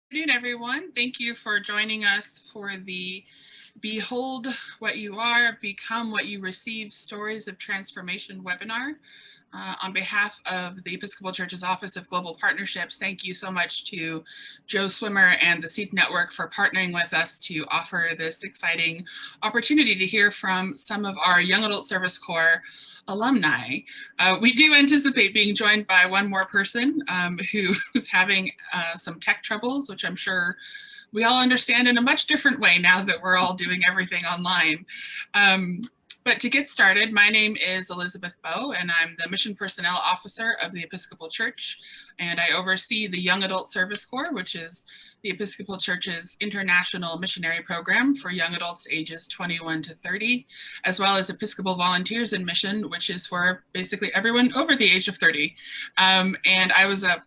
Good afternoon, everyone. Thank you for joining us for the Behold What You Are, Become What You Receive Stories of Transformation webinar. On behalf of the Episcopal Church's Office of Global Partnerships, thank you so much to Joe Swimmer and the SEEP Network for partnering with us to offer this exciting opportunity to hear from some of our Young Adult Service Corps alumni. We do anticipate being joined by one more person who is having some tech troubles, which I'm sure we all understand in a much different way now that we're all doing everything online. But to get started, my name is Elizabeth Bowe, and I'm the Mission Personnel Officer of the Episcopal Church, and I oversee the Young Adult Service Corps, which is the Episcopal Church's international missionary program for young adults ages 21 to 30, as well as Episcopal Volunteers in Mission, which is for basically everyone over the age of 30. And I was a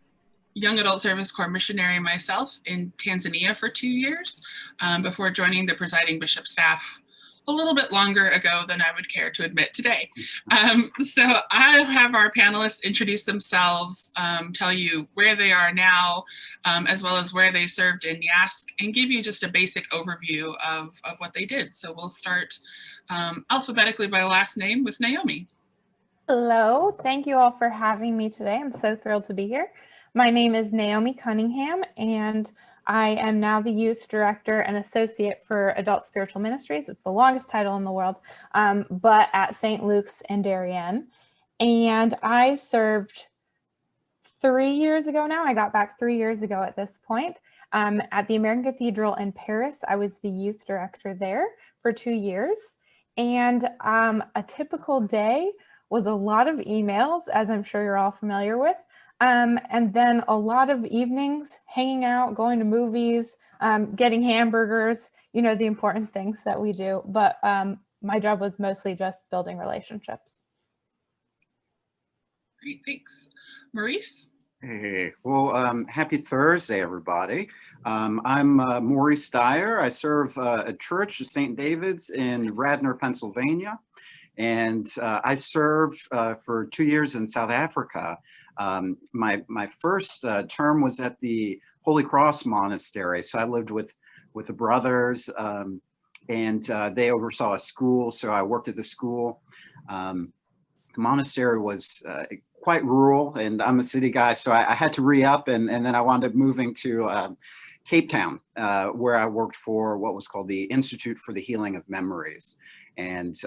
Young Adult Service Corps missionary myself in Tanzania for 2 years before joining the presiding bishop staff a little bit longer ago than I would care to admit today. So I'll have our panelists introduce themselves, tell you where they are now, as well as where they served in YASC, and give you just a basic overview of what they did. So we'll start alphabetically by last name with Naomi. Hello, thank you all for having me today. I'm so thrilled to be here. My name is Naomi Cunningham, and I am now the Youth Director and Associate for Adult Spiritual Ministries. It's the longest title in the world, but at St. Luke's in Darien. And I served 3 years ago now. I got back 3 years ago at this point. At the American Cathedral in Paris, I was the Youth Director there for 2 years. And a typical day was a lot of emails, as I'm sure you're all familiar with. And then a lot of evenings hanging out, going to movies, getting hamburgers, you know, the important things that we do. But my job was mostly just building relationships. Great, thanks. Maurice? Hey, well, happy Thursday, everybody. I'm Maurice Dyer. I serve a church, St. David's in Radnor, Pennsylvania. And I served for 2 years in South Africa. My first term was at the Holy Cross Monastery. So I lived with the brothers and they oversaw a school. So I worked at the school. The monastery was quite rural, and I'm a city guy. So I had to re-up, and then I wound up moving to Cape Town, where I worked for what was called the Institute for the Healing of Memories. And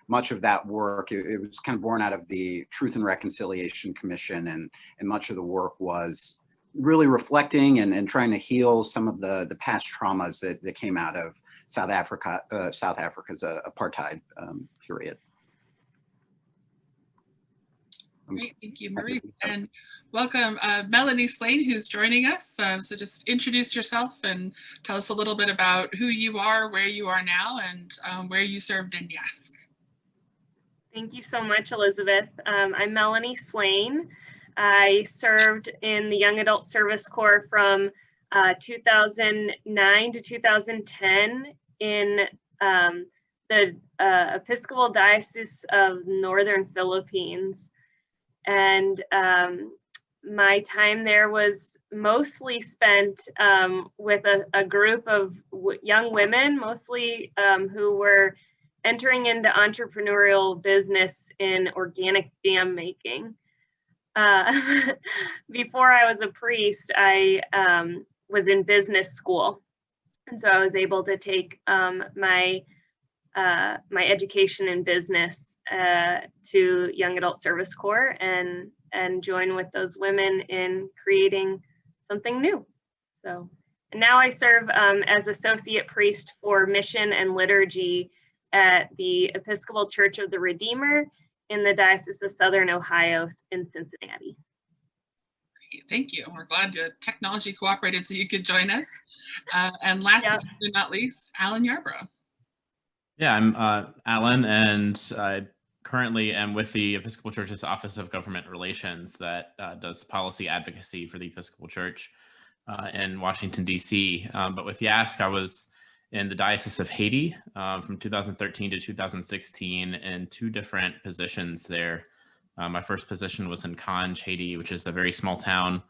much of that work, it was kind of born out of the Truth and Reconciliation Commission, and much of the work was really reflecting and trying to heal some of the past traumas that came out of South Africa's apartheid period. Great, thank you, Marie, and welcome Melanie Slane, who's joining us. So just introduce yourself and tell us a little bit about who you are, where you are now, and where you served in YASC. Thank you so much, Elizabeth. I'm Melanie Slane. I served in the Young Adult Service Corps from 2009 to 2010 in the Episcopal Diocese of Northern Philippines. And my time there was mostly spent with a group of young women, mostly who were entering into entrepreneurial business in organic dam making. Before I was a priest, I was in business school. And so I was able to take my education in business to Young Adult Service Corps and join with those women in creating something new. So, and now I serve as associate priest for mission and liturgy at the Episcopal Church of the Redeemer in the Diocese of Southern Ohio in Cincinnati. Great, thank you. We're glad technology cooperated so you could join us. And last but certainly not least, Alan Yarborough. Yeah, I'm Alan, and I currently am with the Episcopal Church's Office of Government Relations that does policy advocacy for the Episcopal Church in Washington, D.C. But with YASC, I was in the Diocese of Haiti from 2013 to 2016 in 2 different positions there. My first position was in Conge, Haiti, which is a very small town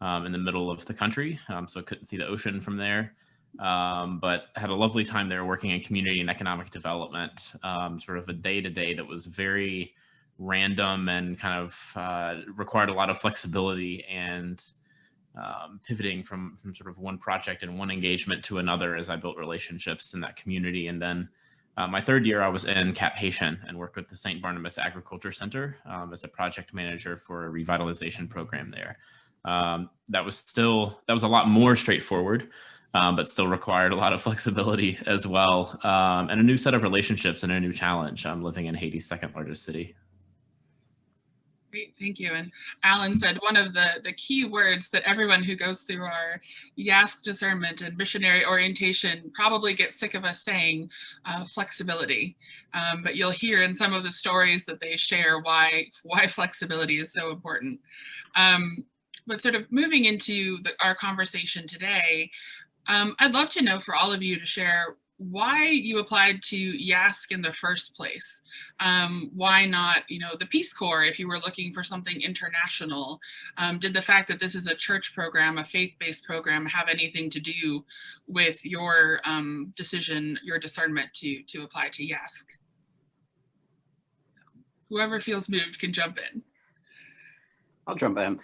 in the middle of the country, so I couldn't see the ocean from there. But had a lovely time there working in community and economic development, sort of a day-to-day that was very random and kind of required a lot of flexibility and pivoting from sort of one project and one engagement to another as I built relationships in that community. And then my third year, I was in Cap Haitian and worked with the St. Barnabas Agriculture Center as a project manager for a revitalization program there. That was a lot more straightforward, but still required a lot of flexibility as well, and a new set of relationships and a new challenge. I'm living in Haiti's second largest city. Great, thank you. And Alan said one of the key words that everyone who goes through our YASC discernment and missionary orientation probably gets sick of us saying, flexibility. But you'll hear in some of the stories that they share why flexibility is so important. But sort of moving into our conversation today, I'd love to know for all of you to share why you applied to YASC in the first place. Why not, the Peace Corps if you were looking for something international? Did the fact that this is a church program, a faith-based program, have anything to do with your decision, your discernment to apply to YASC? Whoever feels moved can jump in. I'll jump in.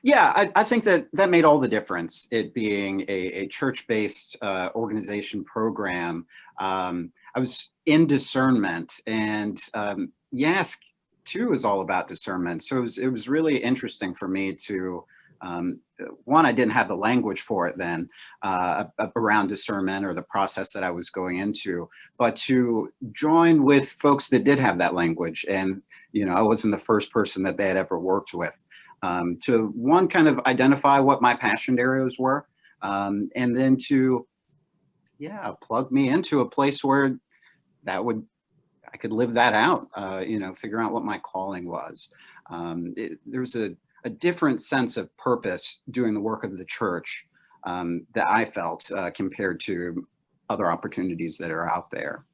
Yeah, I think that made all the difference, it being a church-based organization program. I was in discernment, and YASC too is all about discernment. So it was really interesting for me to, one, I didn't have the language for it then around discernment or the process that I was going into, but to join with folks that did have that language. And I wasn't the first person that they had ever worked with, to one, kind of identify what my passion areas were, and then to, plug me into a place where I could live that out, figure out what my calling was. There's a different sense of purpose doing the work of the church that I felt compared to other opportunities that are out there.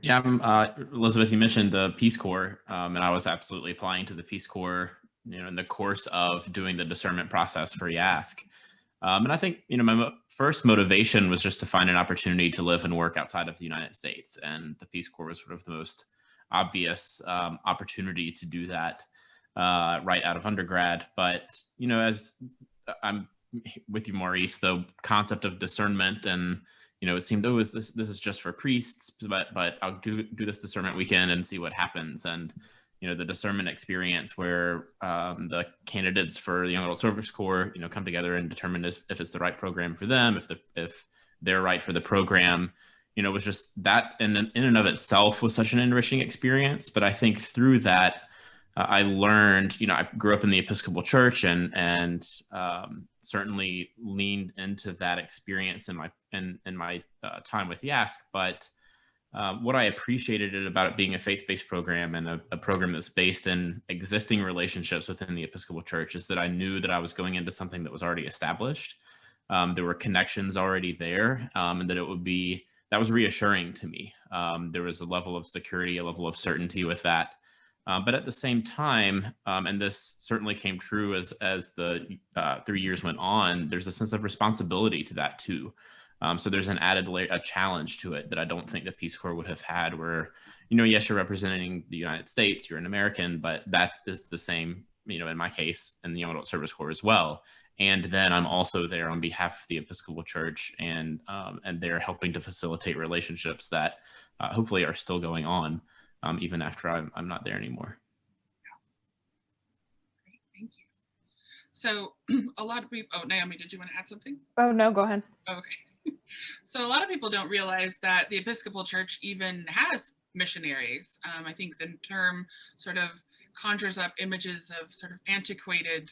Yeah, Elizabeth, you mentioned the Peace Corps, and I was absolutely applying to the Peace Corps, in the course of doing the discernment process for YASC. And I think, my first motivation was just to find an opportunity to live and work outside of the United States. And the Peace Corps was sort of the most obvious opportunity to do that right out of undergrad. But, as I'm with you, Maurice, the concept of discernment and it seemed, oh, this is just for priests, but I'll do this discernment weekend and see what happens. And the discernment experience where the candidates for the Young Adult Service Corps come together and determine if it's the right program for them, if they're right for the program, was just that in and of itself was such an enriching experience. But I think through that I learned, I grew up in the Episcopal Church and certainly leaned into that experience in my time with YASC. But what I appreciated about it being a faith-based program and a program that's based in existing relationships within the Episcopal Church is that I knew that I was going into something that was already established. There were connections already there, and that was reassuring to me. There was a level of security, a level of certainty with that. But at the same time, and this certainly came true as the 3 years went on, there's a sense of responsibility to that too. So there's an added a challenge to it that I don't think the Peace Corps would have had, where, yes, you're representing the United States, you're an American, but that is the same, in my case, in the Young Adult Service Corps as well. And then I'm also there on behalf of the Episcopal Church, and they're helping to facilitate relationships that hopefully are still going on, even after I'm not there anymore. Great, thank you. So a lot of people, Naomi, did you want to add something? Oh, no, go ahead. Okay. So a lot of people don't realize that the Episcopal Church even has missionaries. I think the term sort of conjures up images of sort of antiquated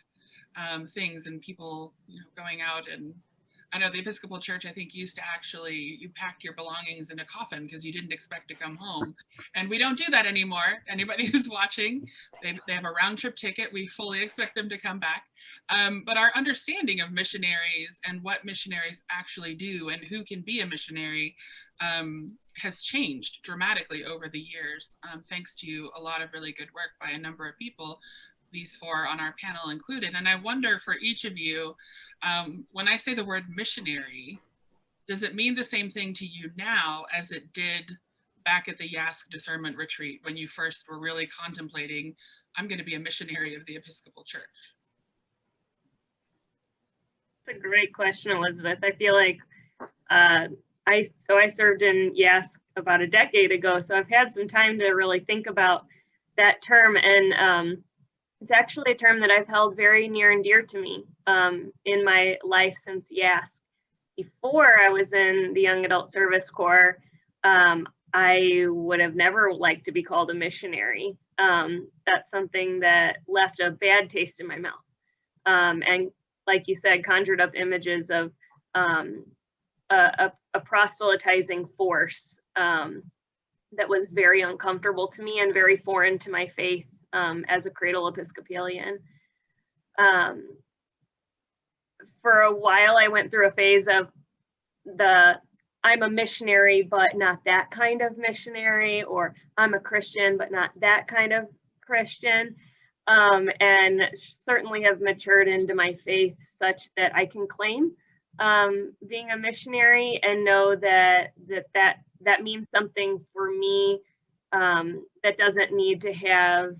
things and people going out and I know the Episcopal Church, I think, used to actually, you packed your belongings in a coffin because you didn't expect to come home. And we don't do that anymore. Anybody who's watching, they have a round trip ticket. We fully expect them to come back. But our understanding of missionaries and what missionaries actually do and who can be a missionary has changed dramatically over the years, thanks to a lot of really good work by a number of people, these four on our panel included. And I wonder for each of you, when I say the word missionary, does it mean the same thing to you now as it did back at the YASC discernment retreat when you first were really contemplating, I'm going to be a missionary of the Episcopal Church? That's a great question, Elizabeth. I feel like I served in YASC about a decade ago, so I've had some time to really think about that term, and it's actually a term that I've held very near and dear to me in my life since YASC. Before I was in the Young Adult Service Corps, I would have never liked to be called a missionary. That's something that left a bad taste in my mouth. And like you said, conjured up images of a proselytizing force that was very uncomfortable to me and very foreign to my faith as a cradle Episcopalian. For a while, I went through a phase of I'm a missionary, but not that kind of missionary, or I'm a Christian, but not that kind of Christian, and certainly have matured into my faith such that I can claim being a missionary and know that means something for me that doesn't need to have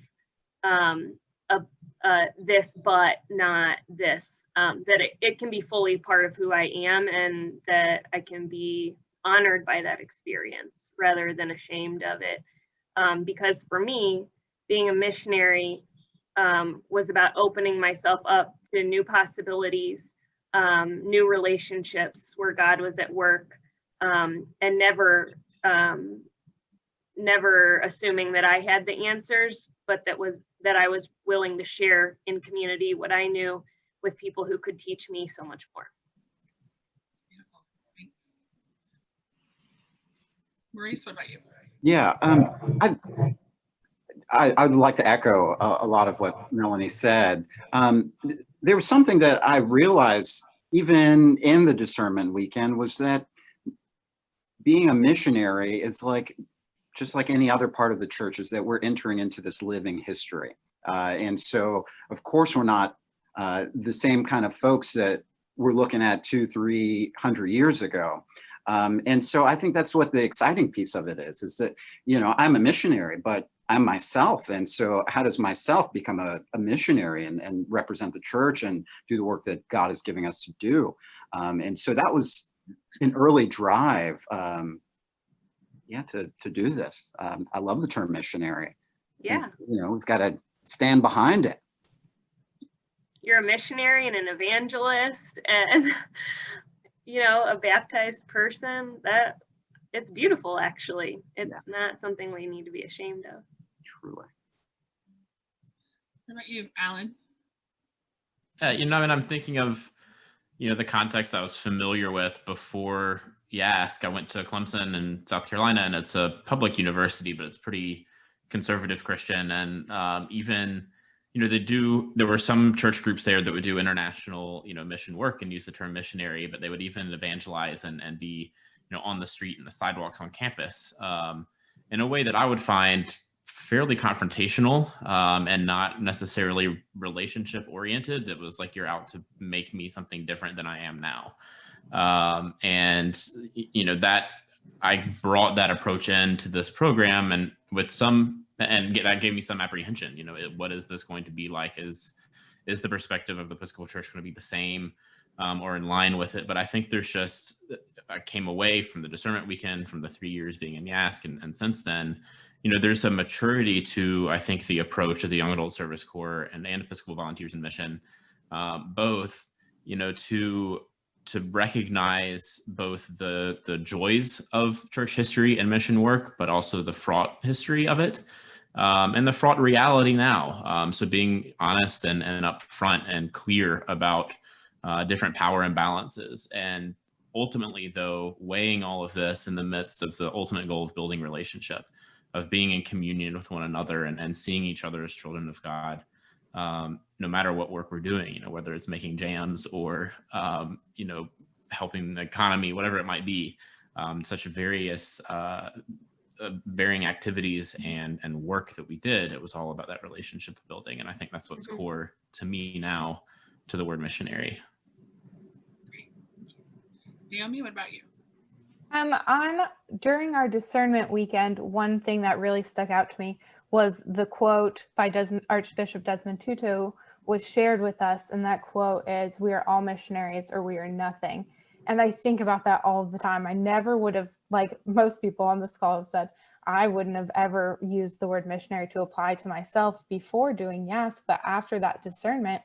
this but not this, that it can be fully part of who I am, and that I can be honored by that experience rather than ashamed of it. Because for me, being a missionary was about opening myself up to new possibilities, new relationships where God was at work, and never assuming that I had the answers, but that I was willing to share in community what I knew with people who could teach me so much more. Beautiful, thanks. Maurice, what about you? Yeah, I would like to echo a lot of what Melanie said. There was something that I realized even in the discernment weekend was that being a missionary is just like any other part of the church, is that we're entering into this living history. And so, of course, we're not the same kind of folks that we're looking at 200-300 years ago. And so I think that's what the exciting piece of it is that, I'm a missionary, but I'm myself. And so how does myself become a missionary and represent the church and do the work that God is giving us to do? And so that was an early drive, to do this. I love the term missionary. Yeah. And, we've got to stand behind it. You're a missionary and an evangelist and, a baptized person. That it's beautiful, actually. It's not something we need to be ashamed of. Truly. What about you, Alan? I'm thinking of, the context I was familiar with before YASC. I went to Clemson in South Carolina, and it's a public university, but it's pretty conservative Christian. And even, there were some church groups there that would do international, mission work and use the term missionary, but they would even evangelize and be, on the street and the sidewalks on campus in a way that I would find fairly confrontational and not necessarily relationship oriented. It was like, you're out to make me something different than I am now. That I brought that approach into this program, and that gave me some apprehension. What is this going to be like? Is the perspective of the Episcopal Church going to be the same or in line with it? But I think I came away from the discernment weekend, from the 3 years being in YASC, and since then, there's a maturity to, I think, the approach of the Young Adult Service Corps and Episcopal Volunteers in Mission, both, to recognize both the joys of church history and mission work, but also the fraught history of it, and the fraught reality now. So being honest and upfront and clear about different power imbalances. And ultimately, though, weighing all of this in the midst of the ultimate goal of building relationship, of being in communion with one another and seeing each other as children of God, no matter what work we're doing, whether it's making jams or, helping the economy, whatever it might be, such various varying activities and work that we did, it was all about that relationship building. And I think that's what's core to me now to the word missionary. That's great. Naomi, what about you? During our discernment weekend, one thing that really stuck out to me was the quote by Archbishop Desmond Tutu was shared with us. And that quote is, "We are all missionaries or we are nothing." And I think about that all the time. I never would have, like most people on this call have said, I wouldn't have ever used the word missionary to apply to myself before doing YASC. But after that discernment,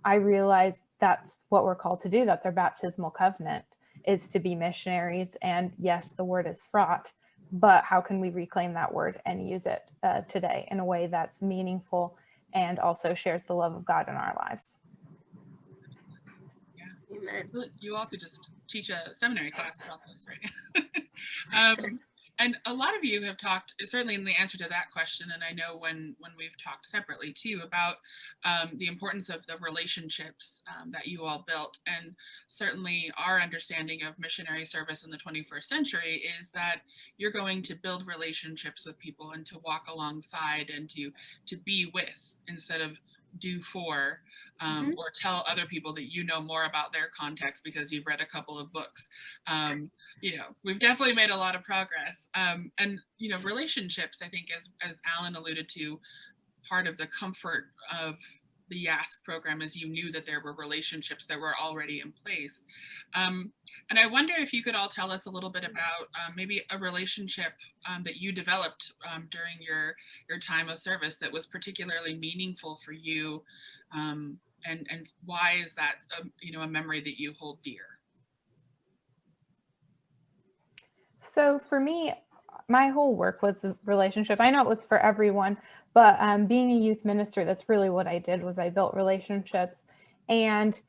I realized that's what we're called to do. That's our baptismal covenant, is to be missionaries. And yes, the word is fraught, but how can we reclaim that word and use it today in a way that's meaningful and also shares the love of God in our lives? Amen. You all could just teach a seminary class about this, right? And a lot of you have talked, certainly in the answer to that question, and I know when we've talked separately too, about the importance of the relationships that you all built. And certainly our understanding of missionary service in the 21st century is that you're going to build relationships with people and to walk alongside and to be with instead of do for, or tell other people that you know more about their context because you've read a couple of books. We've definitely made a lot of progress. And relationships, I think, as Alan alluded to, part of the comfort of the YASC program is you knew that there were relationships that were already in place. And I wonder if you could all tell us a little bit about maybe a relationship that you developed during your time of service that was particularly meaningful for you, and why is that a memory that you hold dear? So for me, my whole work was a relationship. I know it was for everyone, but being a youth minister, that's really what I did, was I built relationships. And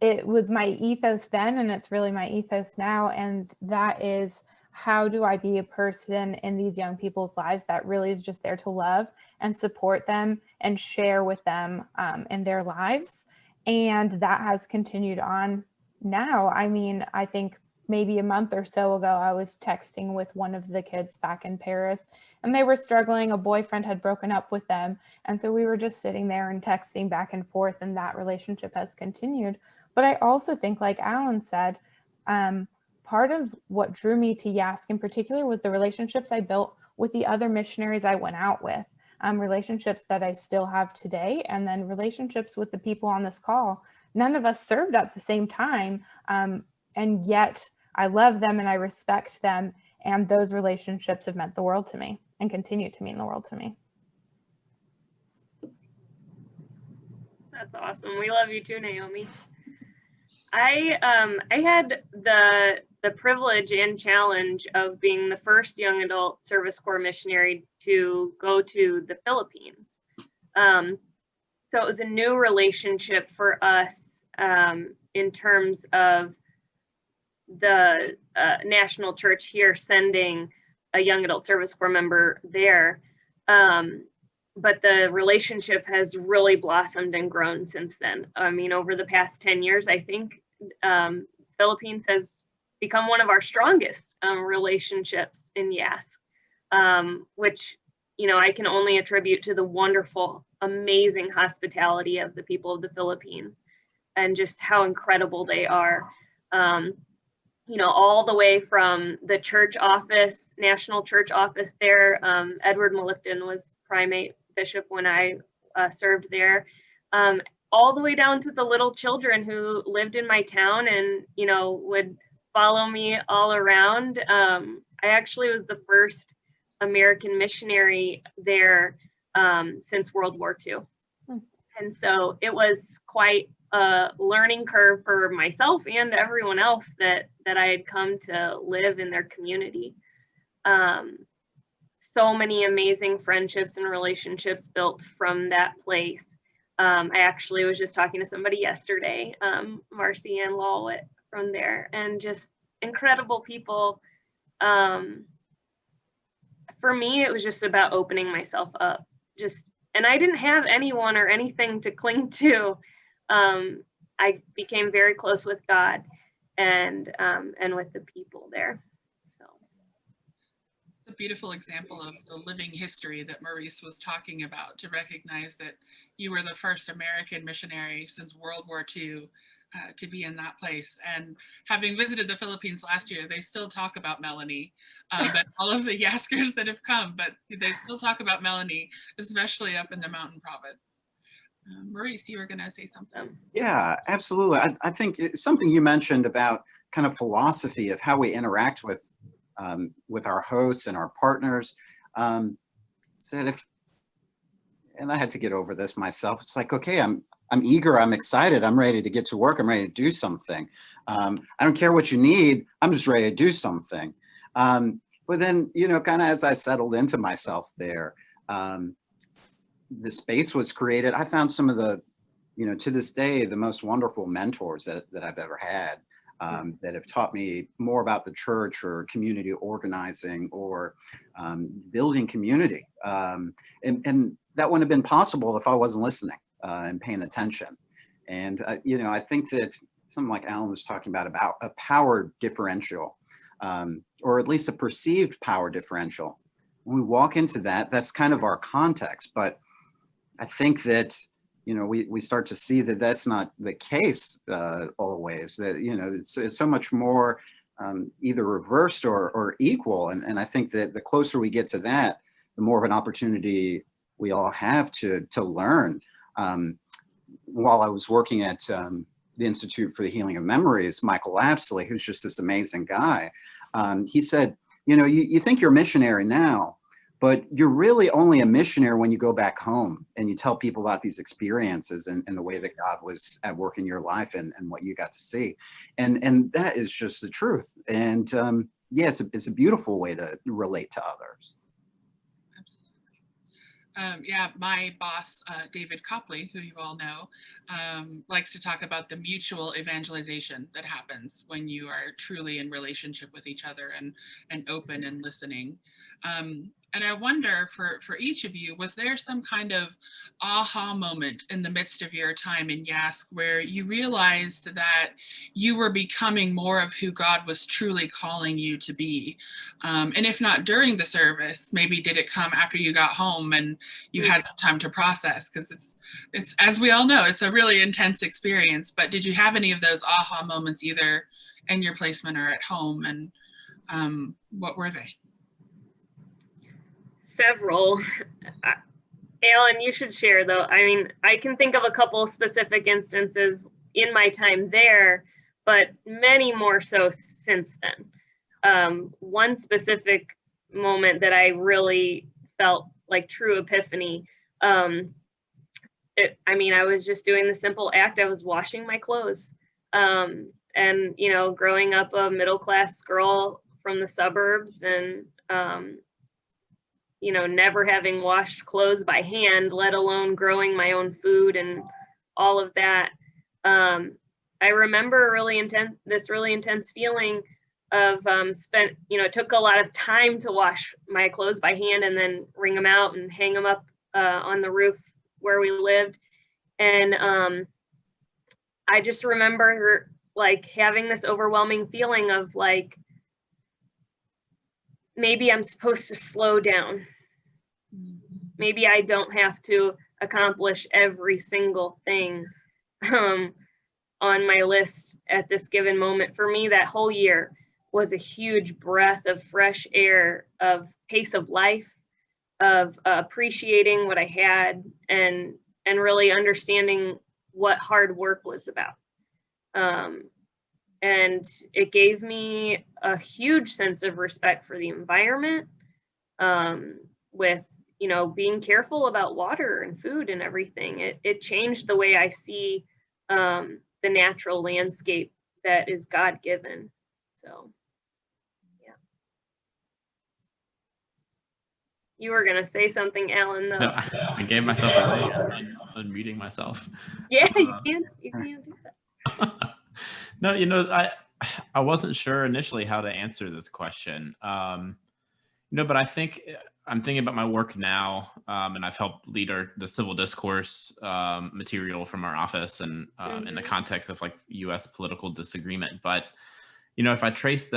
it was my ethos then, and it's really my ethos now. And that is, how do I be a person in these young people's lives that really is just there to love and support them and share with them in their lives? And that has continued on now. I mean, I think maybe a month or so ago, I was texting with one of the kids back in Paris, and they were struggling. A boyfriend had broken up with them. And so we were just sitting there and texting back and forth, and that relationship has continued. But I also think, like Alan said, part of what drew me to YASC in particular was the relationships I built with the other missionaries I went out with, relationships that I still have today, and then relationships with the people on this call. None of us served at the same time, and yet I love them and I respect them, and those relationships have meant the world to me and continue to mean the world to me. That's awesome. We love you too, Naomi. I had the privilege and challenge of being the first young adult Service Corps missionary to go to the Philippines. So it was a new relationship for us in terms of the national church here sending a young adult Service Corps member there. But the relationship has really blossomed and grown since then. I mean, over the past 10 years, I think Philippines has become one of our strongest relationships in YASC, which, I can only attribute to the wonderful, amazing hospitality of the people of the Philippines and just how incredible they are. All the way from the church office, national church office there. Edward Malikton was primate bishop when I served there, all the way down to the little children who lived in my town and, would follow me all around. I actually was the first American missionary there since World War II. And so it was quite a learning curve for myself and everyone else that I had come to live in their community. So many amazing friendships and relationships built from that place. I actually was just talking to somebody yesterday, Marcy and Lowell from there, and just incredible people. For me, it was just about opening myself up. And I didn't have anyone or anything to cling to. I became very close with God and with the people there. So it's a beautiful example of the living history that Maurice was talking about, to recognize that you were the first American missionary since World War II to be in that place. And having visited the Philippines last year, they still talk about Melanie, but all of the YASCers that have come, but they still talk about Melanie, especially up in the mountain province. Maurice, you were going to say something. Yeah, absolutely. I think something you mentioned about kind of philosophy of how we interact with our hosts and our partners. Said and I had to get over this myself. It's like, okay, I'm eager, I'm excited, I'm ready to get to work, I'm ready to do something. I don't care what you need, I'm just ready to do something. But then, kind of as I settled into myself there, the space was created. I found some of the, to this day, the most wonderful mentors that I've ever had, that have taught me more about the church or community organizing or building community. And that wouldn't have been possible if I wasn't listening and paying attention. And, I think that something like Alan was talking about a power differential, or at least a perceived power differential. When we walk into that, that's kind of our context. But I think that, we start to see that that's not the case always, that, it's so much more either reversed or equal. And I think that the closer we get to that, the more of an opportunity we all have to learn. While I was working at the Institute for the Healing of Memories, Michael Lapsley, who's just this amazing guy, he said, you think you're a missionary now, but you're really only a missionary when you go back home and you tell people about these experiences and the way that God was at work in your life and what you got to see. And that is just the truth. And yeah, it's a beautiful way to relate to others. Yeah, my boss, David Copley, who you all know, likes to talk about the mutual evangelization that happens when you are truly in relationship with each other and open and listening. And I wonder for each of you, was there some kind of aha moment in the midst of your time in YASC where you realized that you were becoming more of who God was truly calling you to be? And if not during the service, maybe did it come after you got home and you had some time to process? Because it's as we all know, it's a really intense experience. But did you have any of those aha moments either in your placement or at home? And what were they? Several. Alan, you should share though. I mean, I can think of a couple specific instances in my time there, but many more so since then. One specific moment that I really felt like true epiphany. I was just doing the simple act. I was washing my clothes. And, growing up a middle-class girl from the suburbs and, never having washed clothes by hand, let alone growing my own food and all of that. I remember this really intense feeling of it took a lot of time to wash my clothes by hand and then wring them out and hang them up on the roof where we lived. And I just remember having this overwhelming feeling of maybe I'm supposed to slow down. Maybe I don't have to accomplish every single thing on my list at this given moment. For me, that whole year was a huge breath of fresh air, of pace of life, of appreciating what I had and really understanding what hard work was about. And it gave me a huge sense of respect for the environment, with being careful about water and food and everything. It changed the way I see the natural landscape that is God-given. So You were going to say something, Alan, though. No, I gave myself away unmuting myself. Yeah, you can't do that. No, I wasn't sure initially how to answer this question. But I think I'm thinking about my work now, and I've helped lead the civil discourse material from our office, and in the context of like U.S. political disagreement. But if I trace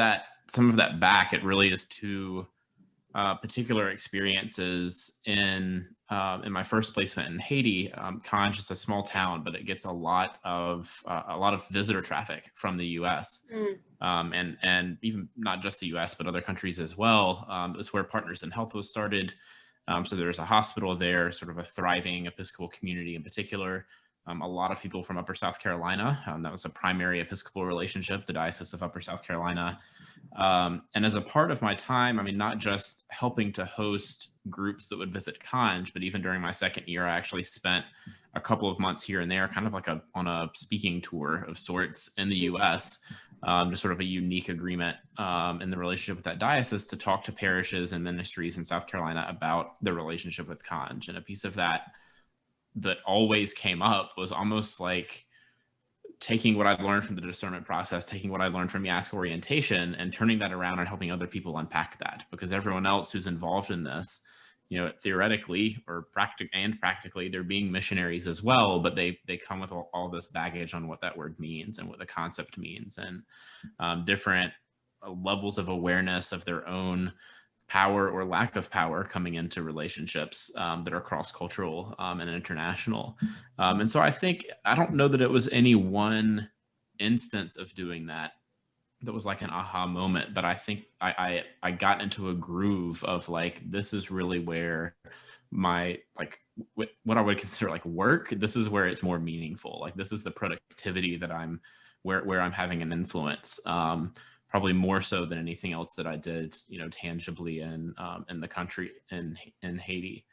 some of that back, it really is to particular experiences in my first placement in Haiti. Conj is a small town, but it gets a lot of visitor traffic from the U.S. And even not just the U.S. but other countries as well. It's where Partners in Health was started. So there's a hospital there, sort of a thriving Episcopal community in particular. A lot of people from Upper South Carolina. That was a primary Episcopal relationship, the Diocese of Upper South Carolina. And as a part of my time, not just helping to host groups that would visit Conj, but even during my second year, I actually spent a couple of months here and there, kind of like on a speaking tour of sorts in the U.S., just sort of a unique agreement in the relationship with that diocese to talk to parishes and ministries in South Carolina about the relationship with Conj. And a piece of that always came up was almost like taking what I'd learned from the discernment process, taking what I learned from YASC orientation, and turning that around and helping other people unpack that. Because everyone else who's involved in this, theoretically or practically, they're being missionaries as well, but they come with all this baggage on what that word means and what the concept means, and different levels of awareness of their own power or lack of power coming into relationships that are cross-cultural and international. And so I don't know that it was any one instance of doing that was like an aha moment, but I think I got into a groove of like, this is really where my, like, what I would consider like work, this is where it's more meaningful. Like, this is the productivity that where I'm having an influence. Probably more so than anything else that I did, tangibly in the country in Haiti.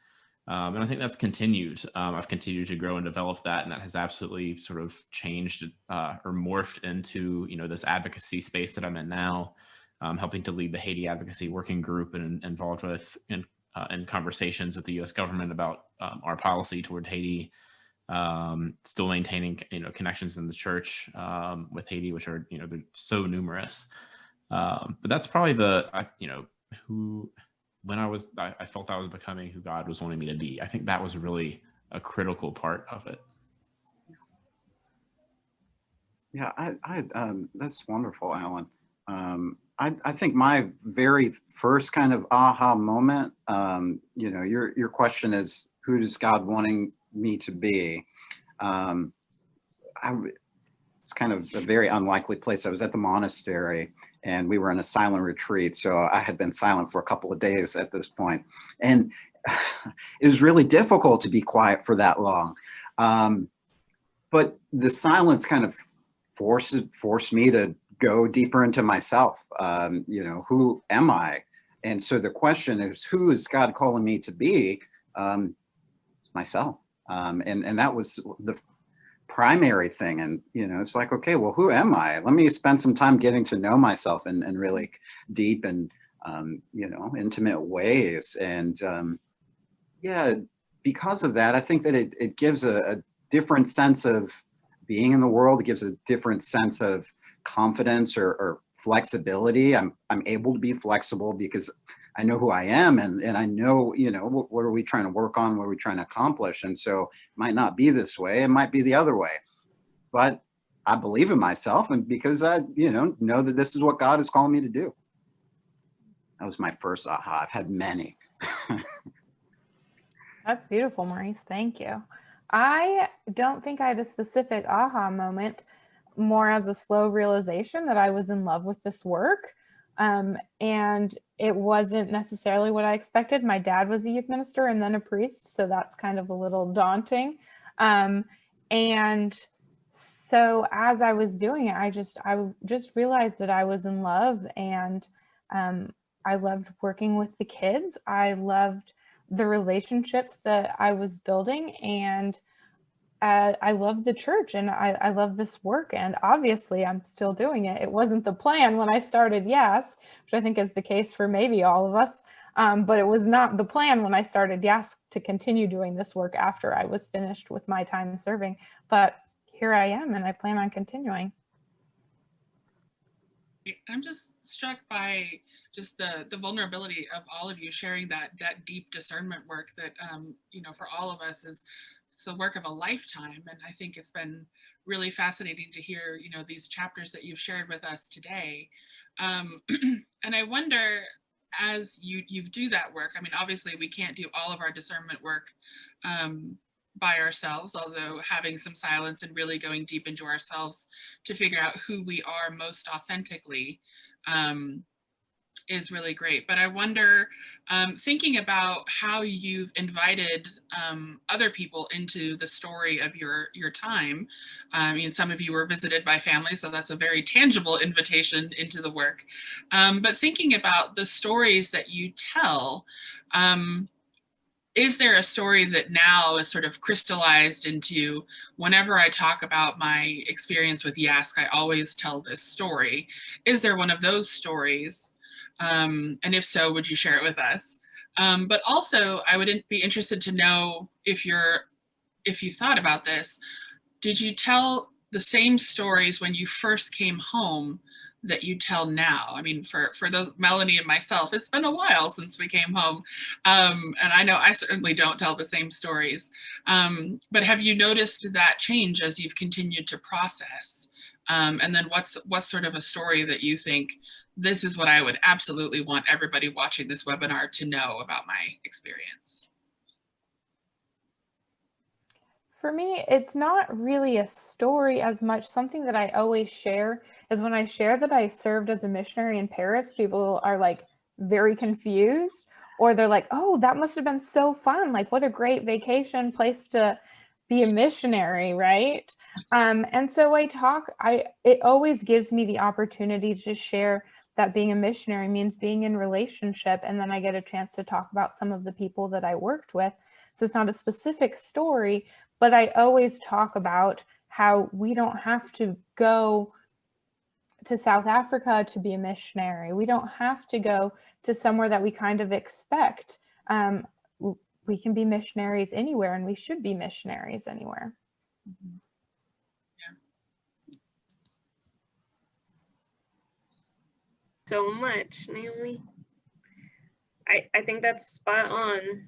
And I think that's continued. I've continued to grow and develop that, and that has absolutely sort of changed or morphed into, this advocacy space that I'm in now, helping to lead the Haiti Advocacy Working Group and involved with in conversations with the U.S. government about our policy toward Haiti. Still maintaining, connections in the church with Haiti, which are, they're so numerous. But that's probably when I felt I was becoming who God was wanting me to be. I think that was really a critical part of it. Yeah, that's wonderful, Alan. I think my very first kind of aha moment, your question is, who is God wanting me to be? It's kind of a very unlikely place. I was at the monastery and we were in a silent retreat. So I had been silent for a couple of days at this point. And it was really difficult to be quiet for that long. But the silence kind of forced me to go deeper into myself. Who am I? And so the question is, who is God calling me to be? It's myself. And that was the primary thing. And, it's like, okay, well, who am I? Let me spend some time getting to know myself in really deep and, intimate ways. And because of that, I think that it gives a different sense of being in the world. It gives a different sense of confidence or flexibility. I'm able to be flexible because I know who I am, and I know, what are we trying to work on? What are we trying to accomplish? And so it might not be this way. It might be the other way, but I believe in myself. And because I, know that this is what God is calling me to do. That was my first aha. I've had many. That's beautiful, Maurice. Thank you. I don't think I had a specific aha moment, more as a slow realization that I was in love with this work. And it wasn't necessarily what I expected. My dad was a youth minister and then a priest, so that's kind of a little daunting. And so as I was doing it, I just realized that I was in love, and I loved working with the kids. I loved the relationships that I was building, and I love the church and I love this work, and obviously I'm still doing it. It wasn't the plan when I started YASC, which I think is the case for maybe all of us, but it was not the plan when I started YASC to continue doing this work after I was finished with my time serving. But here I am, and I plan on continuing. I'm just struck by just the vulnerability of all of you sharing that deep discernment work that you know, for all of us is, it's the work of a lifetime. And I think it's been really fascinating to hear, you know, these chapters that you've shared with us today. And I wonder, as you do that work, I mean, obviously we can't do all of our discernment work by ourselves, although having some silence and really going deep into ourselves to figure out who we are most authentically is really great. But I wonder, thinking about how you've invited other people into the story of your time. I mean, some of you were visited by family, so that's a very tangible invitation into the work. But thinking about the stories that you tell, is there a story that now is sort of crystallized into, whenever I talk about my experience with YASC, I always tell this story? Is there one of those stories? And if so, would you share it with us? But also, I would be interested to know if you've thought about this. Did you tell the same stories when you first came home that you tell now? I mean, for Melanie and myself, it's been a while since we came home. And I know I certainly don't tell the same stories. But have you noticed that change as you've continued to process? And then what's sort of a story that you think, this is what I would absolutely want everybody watching this webinar to know about my experience? For me, it's not really a story as much. Something that I always share is when I share that I served as a missionary in Paris, people are like very confused, or they're like, oh, that must have been so fun. Like, what a great vacation place to be a missionary, right? And so it always gives me the opportunity to share that being a missionary means being in relationship. And then I get a chance to talk about some of the people that I worked with. So it's not a specific story, but I always talk about how we don't have to go to South Africa to be a missionary. We don't have to go to somewhere that we kind of expect. We can be missionaries anywhere, and we should be missionaries anywhere. Mm-hmm. So much, Naomi. I think that's spot on.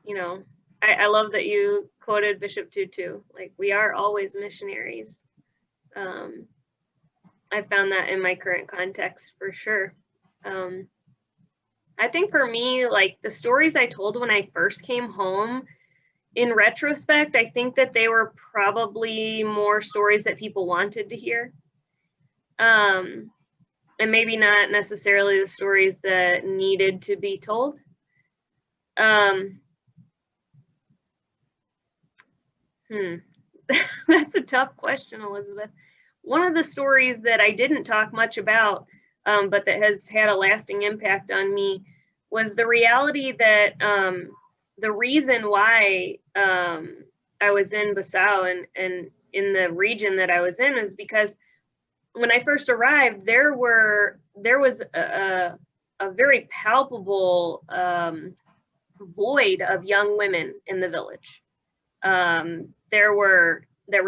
You know, I love that you quoted Bishop Tutu, like, we are always missionaries. I found that in my current context for sure. I think for me, like, the stories I told when I first came home, in retrospect, I think that they were probably more stories that people wanted to hear. And maybe not necessarily the stories that needed to be told. That's a tough question, Elizabeth. One of the stories that I didn't talk much about, but that has had a lasting impact on me, was the reality that the reason why I was in Bissau and in the region that I was in is because when I first arrived, there was a very palpable void of young women in the village. There were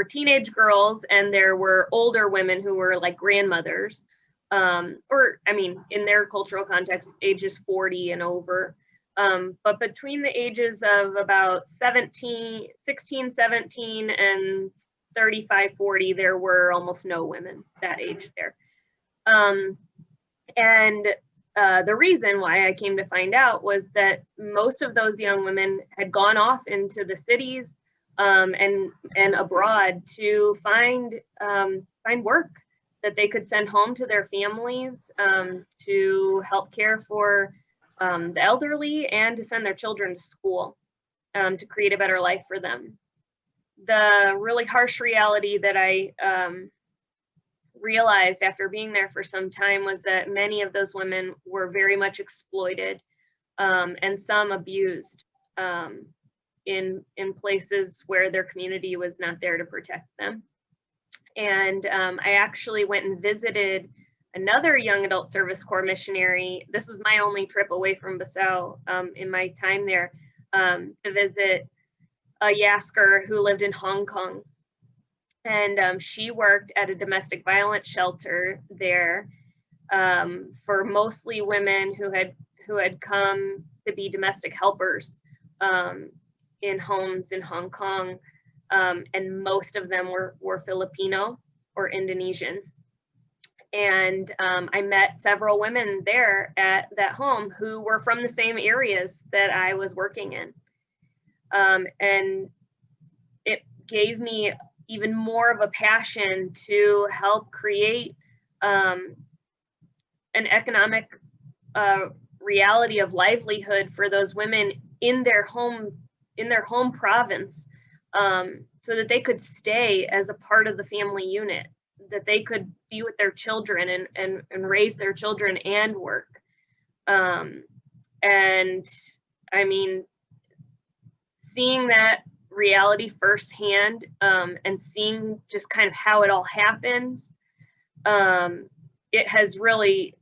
teenage girls, and there were older women who were like grandmothers, or I mean, in their cultural context, ages 40 and over. But between the ages of about 16, 17, and 35, 40, there were almost no women that age there. And the reason why I came to find out was that most of those young women had gone off into the cities and abroad to find work that they could send home to their families, to help care for the elderly, and to send their children to school, to create a better life for them. The really harsh reality that I realized after being there for some time was that many of those women were very much exploited, and some abused in places where their community was not there to protect them. And I actually went and visited another young adult service corps missionary. This was my only trip away from Bissau in my time there, to visit a YASCer who lived in Hong Kong. And she worked at a domestic violence shelter there for mostly women who had come to be domestic helpers in homes in Hong Kong. And most of them were Filipino or Indonesian. And I met several women there at that home who were from the same areas that I was working in. And it gave me even more of a passion to help create an economic reality of livelihood for those women in their home province, so that they could stay as a part of the family unit, that they could be with their children and raise their children and work. And I mean, seeing that reality firsthand, and seeing just kind of how it all happens, it has really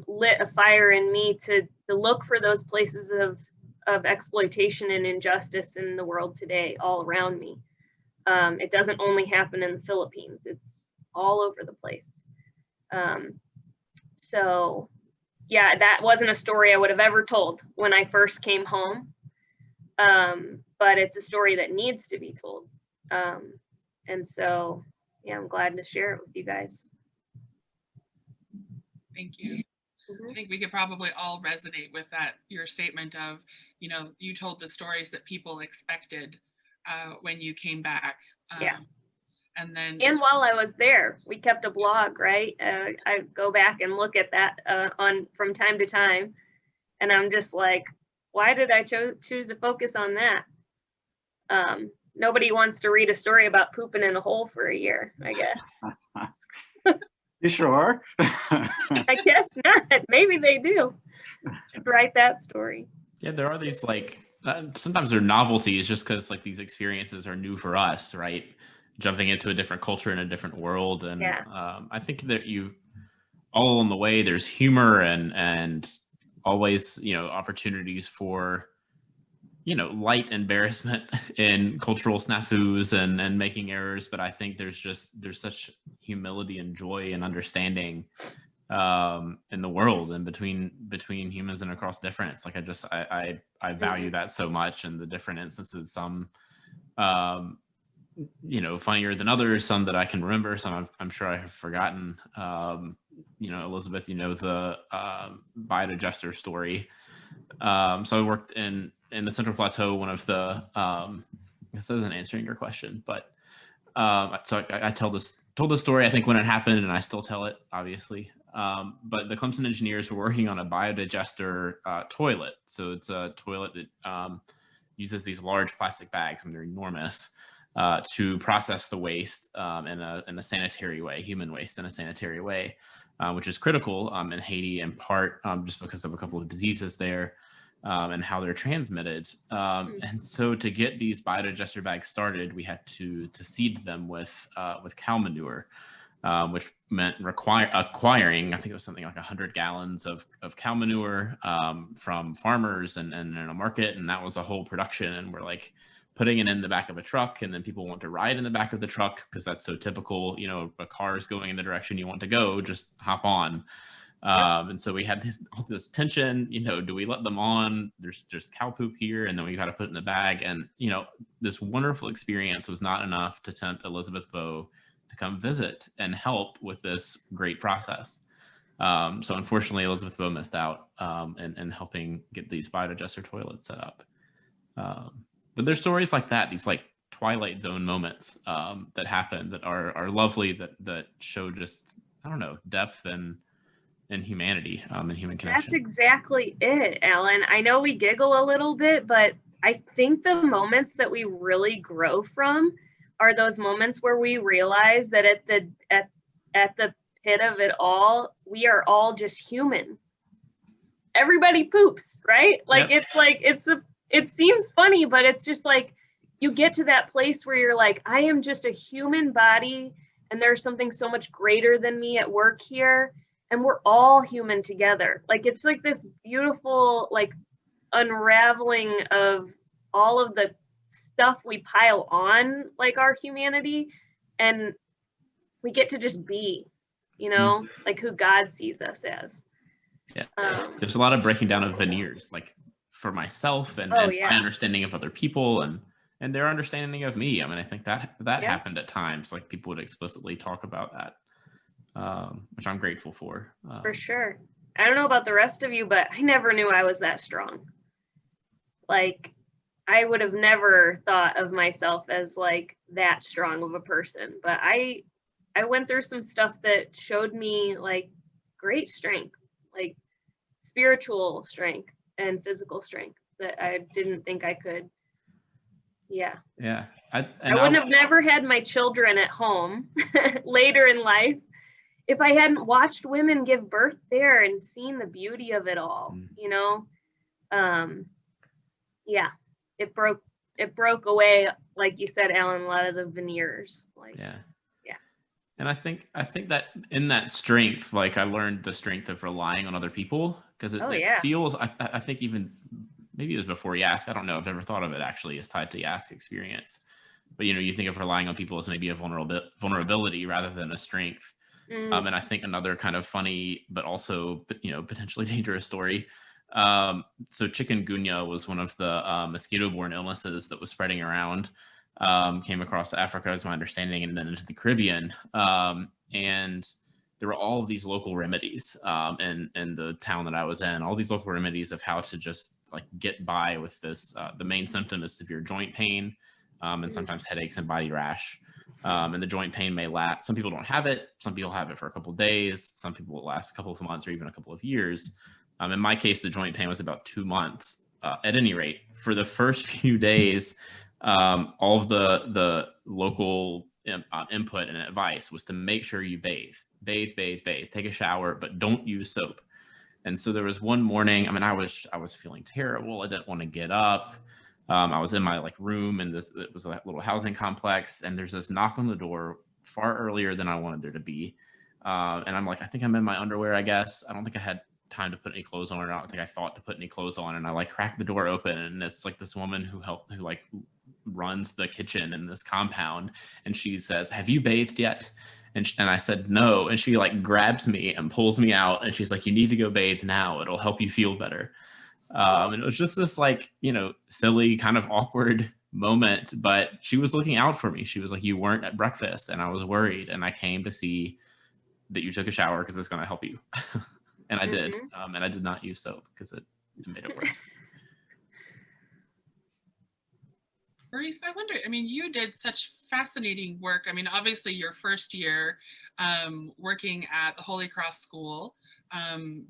lit a fire in me to look for those places of exploitation and injustice in the world today, all around me. It doesn't only happen in the Philippines, it's all over the place. So yeah, that wasn't a story I would have ever told when I first came home. But it's a story that needs to be told. And so, yeah, I'm glad to share it with you guys. Thank you. I think we could probably all resonate with that, your statement of, you know, you told the stories that people expected when you came back. Yeah. And then. And while I was there, we kept a blog, right? I go back and look at that from time to time. And I'm just like, why did I choose to focus on that? Nobody wants to read a story about pooping in a hole for a year, I guess. You sure? I guess not. Maybe they do. Should write that story. Yeah, there are these like, sometimes they're novelties just because like these experiences are new for us, right? Jumping into a different culture in a different world. And yeah. I think that all along the way, there's humor and always, you know, opportunities for, you know, light embarrassment in cultural snafus and making errors. But I think there's such humility and joy and understanding in the world and between humans and across difference. Like I value that so much, and the different instances, some you know, funnier than others, some that I can remember, some I'm sure I have forgotten. You know, Elizabeth, you know, the biodigester story. So I worked in the Central Plateau, one of the, this isn't answering your question, but so I told this story, I think, when it happened, and I still tell it, obviously. But the Clemson engineers were working on a biodigester toilet. So it's a toilet that uses these large plastic bags, and they're enormous, to process the waste in a sanitary way, human waste in a sanitary way, which is critical in Haiti, in part just because of a couple of diseases there and how they're transmitted. And so to get these biodigester bags started, we had to seed them with cow manure, which meant acquiring, I think it was something like 100 gallons of cow manure from farmers and in a market. And that was a whole production. And we're like putting it in the back of a truck, and then people want to ride in the back of the truck because that's so typical. You know, a car is going in the direction you want to go, just hop on. And so we had all this tension, you know, do we let them on? There's just cow poop here, and then we got to put it in the bag. And, you know, this wonderful experience was not enough to tempt Elizabeth Bowe to come visit and help with this great process. So unfortunately, Elizabeth Bowe missed out in helping get these biodigester toilets set up. But there's stories like that, these like Twilight Zone moments that happen that are lovely, that show just, I don't know, depth and humanity and human connection. That's exactly it, Alan. I know we giggle a little bit, but I think the moments that we really grow from are those moments where we realize that at the pit of it all, we are all just human. Everybody poops, right? Like, yep. it seems funny, but it's just like, you get to that place where you're like, I am just a human body, and there's something so much greater than me at work here, and we're all human together. Like, it's like this beautiful, like, unraveling of all of the stuff we pile on, like our humanity, and we get to just be, you know, like who God sees us as. Yeah. There's a lot of breaking down of veneers, like for myself and my understanding of other people and their understanding of me. I mean, I think that happened at times, like people would explicitly talk about that, which I'm grateful for. For sure. I don't know about the rest of you, but I never knew I was that strong. Like, I would have never thought of myself as like that strong of a person, but I went through some stuff that showed me like great strength, like spiritual strength and physical strength that I didn't think I could. Yeah. Yeah. I wouldn't have never had my children at home later in life if I hadn't watched women give birth there and seen the beauty of it all, you know? Yeah, it broke away, like you said, Alan, a lot of the veneers. Like, yeah. And I think that in that strength, like I learned the strength of relying on other people, because it feels, I think even maybe it was before YASC. I don't know. I've never thought of it actually as tied to YASC experience, but you know, you think of relying on people as maybe a vulnerability rather than a strength. And I think another kind of funny, but also, you know, potentially dangerous story. So chikungunya was one of the mosquito-borne illnesses that was spreading around, came across Africa, is my understanding, and then into the Caribbean. And there were all of these local remedies in the town that I was in, all these local remedies of how to just like get by with this. The main symptom is severe joint pain and sometimes headaches and body rash. And the joint pain may last. Some people don't have it. Some people have it for a couple of days. Some people it lasts a couple of months or even a couple of years. In my case, the joint pain was about 2 months. At any rate, for the first few days, all of the local input and advice was to make sure you bathe, take a shower, but don't use soap. And so there was one morning, I mean, I was feeling terrible. I didn't want to get up. I was in my like room, and it was a little housing complex, and there's this knock on the door far earlier than I wanted there to be. And I'm like, I think I'm in my underwear, I guess. I don't think I had time to put any clothes on, or I don't think I thought to put any clothes on. And I like cracked the door open, and it's like this woman who like runs the kitchen in this compound, and she says, "Have you bathed yet?" And I said no, and she like grabs me and pulls me out, and she's like, "You need to go bathe now. It'll help you feel better." And it was just this like, you know, silly kind of awkward moment, but she was looking out for me. She was like, "You weren't at breakfast," and I was worried, and I came to see that you took a shower because it's going to help you. And I did, and I did not use soap because it made it worse. Maurice, I wonder, I mean, you did such fascinating work. I mean, obviously your first year working at the Holy Cross School,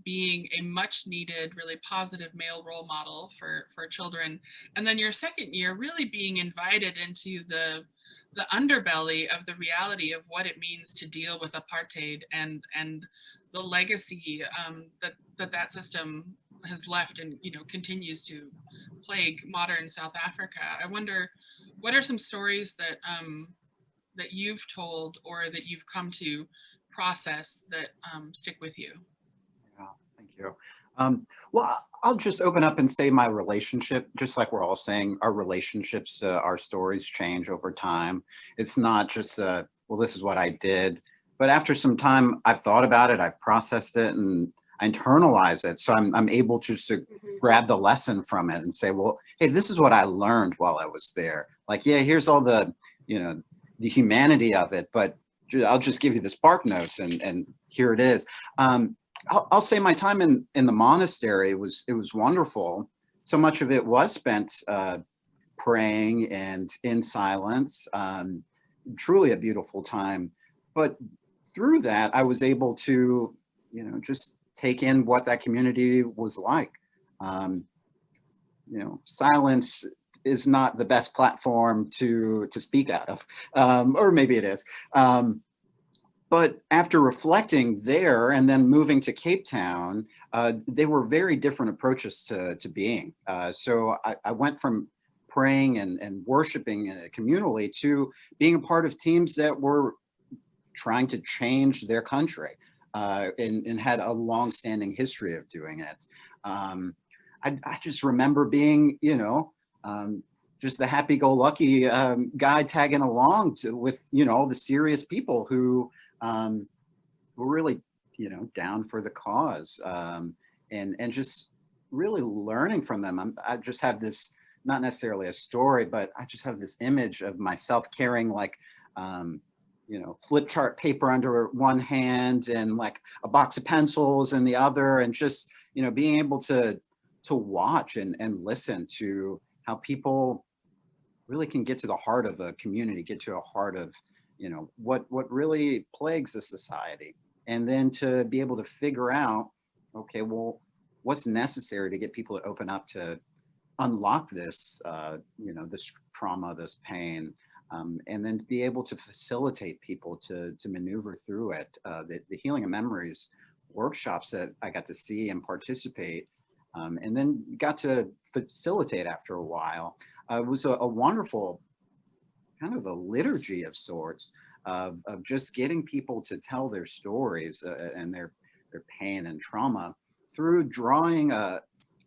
being a much needed, really positive male role model for children. And then your second year really being invited into the underbelly of the reality of what it means to deal with apartheid and the legacy that system has left and, you know, continues to plague modern South Africa. I wonder, what are some stories that that you've told or that you've come to process that stick with you? Yeah, thank you. Well, I'll just open up and say my relationship, just like we're all saying, our relationships, our stories change over time. It's not just, well, this is what I did. But after some time, I've thought about it, I've processed it, and I internalize it. So I'm able just to grab the lesson from it and say, well, hey, this is what I learned while I was there. Like, yeah, here's all the, you know, the humanity of it, but I'll just give you the spark notes, and here it is. I'll say my time in the monastery it was wonderful. So much of it was spent praying and in silence. Truly a beautiful time. But through that, I was able to, you know, just take in what that community was like. You know, silence is not the best platform to speak out of, or maybe it is. But after reflecting there and then moving to Cape Town, they were very different approaches to being. So I went from praying and worshiping communally to being a part of teams that were trying to change their country and had a long-standing history of doing it. I just remember being, just the happy-go-lucky guy tagging along with, all the serious people who were really, down for the cause, and just really learning from them. I just have this, not necessarily a story, but I just have this image of myself carrying like, flip chart paper under one hand and like a box of pencils in the other, and just, being able to watch and listen to how people really can get to the heart of a community, get to a heart of, what really plagues a society. And then to be able to figure out, okay, well, what's necessary to get people to open up to unlock this, this trauma, this pain, and then to be able to facilitate people to maneuver through it. The Healing of Memories workshops that I got to see and participate, and then got to facilitate after a while, was a wonderful kind of a liturgy of sorts of just getting people to tell their stories and their pain and trauma through drawing a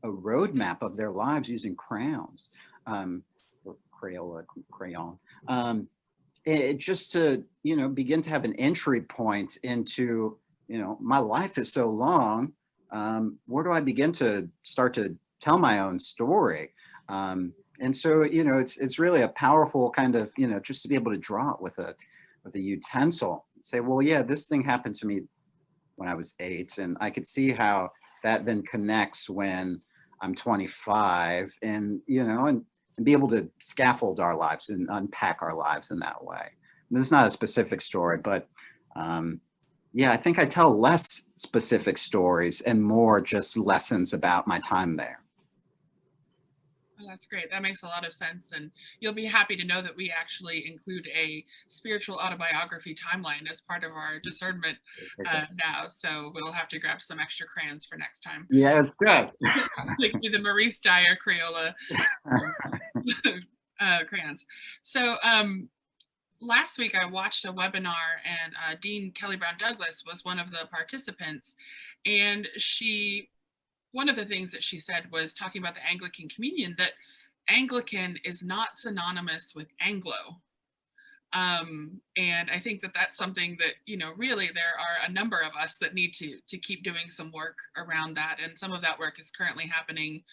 roadmap of their lives using crayons, or crayon. It just to, begin to have an entry point into, my life is so long. Where do I begin to start to tell my own story? And so, it's really a powerful kind of, just to be able to draw it with a utensil, say, well, yeah, this thing happened to me when I was 8, and I could see how that then connects when I'm 25, and, and be able to scaffold our lives and unpack our lives in that way. And this is not a specific story, but yeah, I think I tell less specific stories and more just lessons about my time there. Oh, that's great. That makes a lot of sense. And you'll be happy to know that we actually include a spiritual autobiography timeline as part of our discernment now. So we'll have to grab some extra crayons for next time. Yeah, it's good. Like the Maurice Dyer Crayola crayons. So last week I watched a webinar, and Dean Kelly Brown Douglas was one of the participants, and one of the things that she said was talking about the Anglican Communion, that Anglican is not synonymous with Anglo. And I think that that's something that, really there are a number of us that need to keep doing some work around that. And some of that work is currently happening,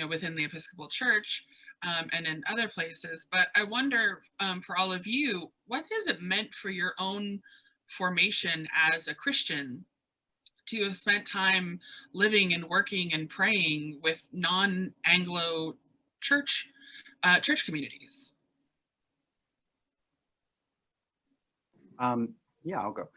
within the Episcopal Church and in other places. But I wonder, for all of you, what has it meant for your own formation as a Christian to have spent time living and working and praying with non-Anglo church communities? Yeah, I'll go.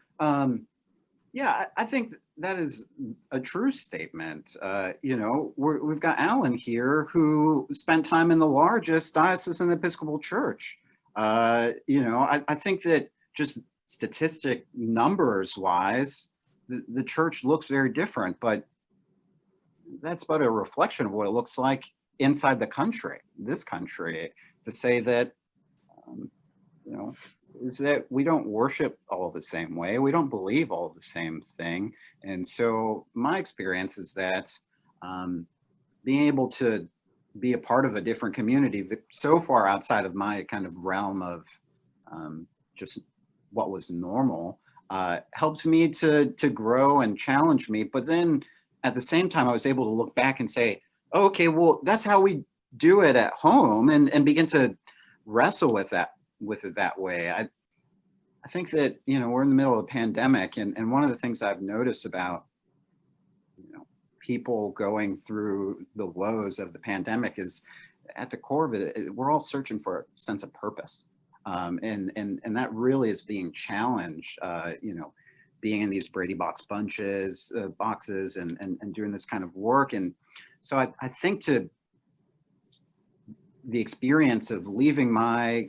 Yeah, I think that is a true statement. We've got Alan here who spent time in the largest diocese in the Episcopal Church. I think that just statistic numbers wise, the church looks very different, but that's but a reflection of what it looks like inside this country, to say that, is that we don't worship all the same way. We don't believe all the same thing. And so my experience is that being able to be a part of a different community so far outside of my kind of realm of just what was normal, helped me to grow and challenge me. But then at the same time, I was able to look back and say, oh, okay, well, that's how we do it at home, and begin to wrestle with it that way. I think that, we're in the middle of a pandemic, and one of the things I've noticed about, people going through the woes of the pandemic is, at the core of it, we're all searching for a sense of purpose. And that really is being challenged, being in these Brady boxes and doing this kind of work. And so I think to the experience of leaving my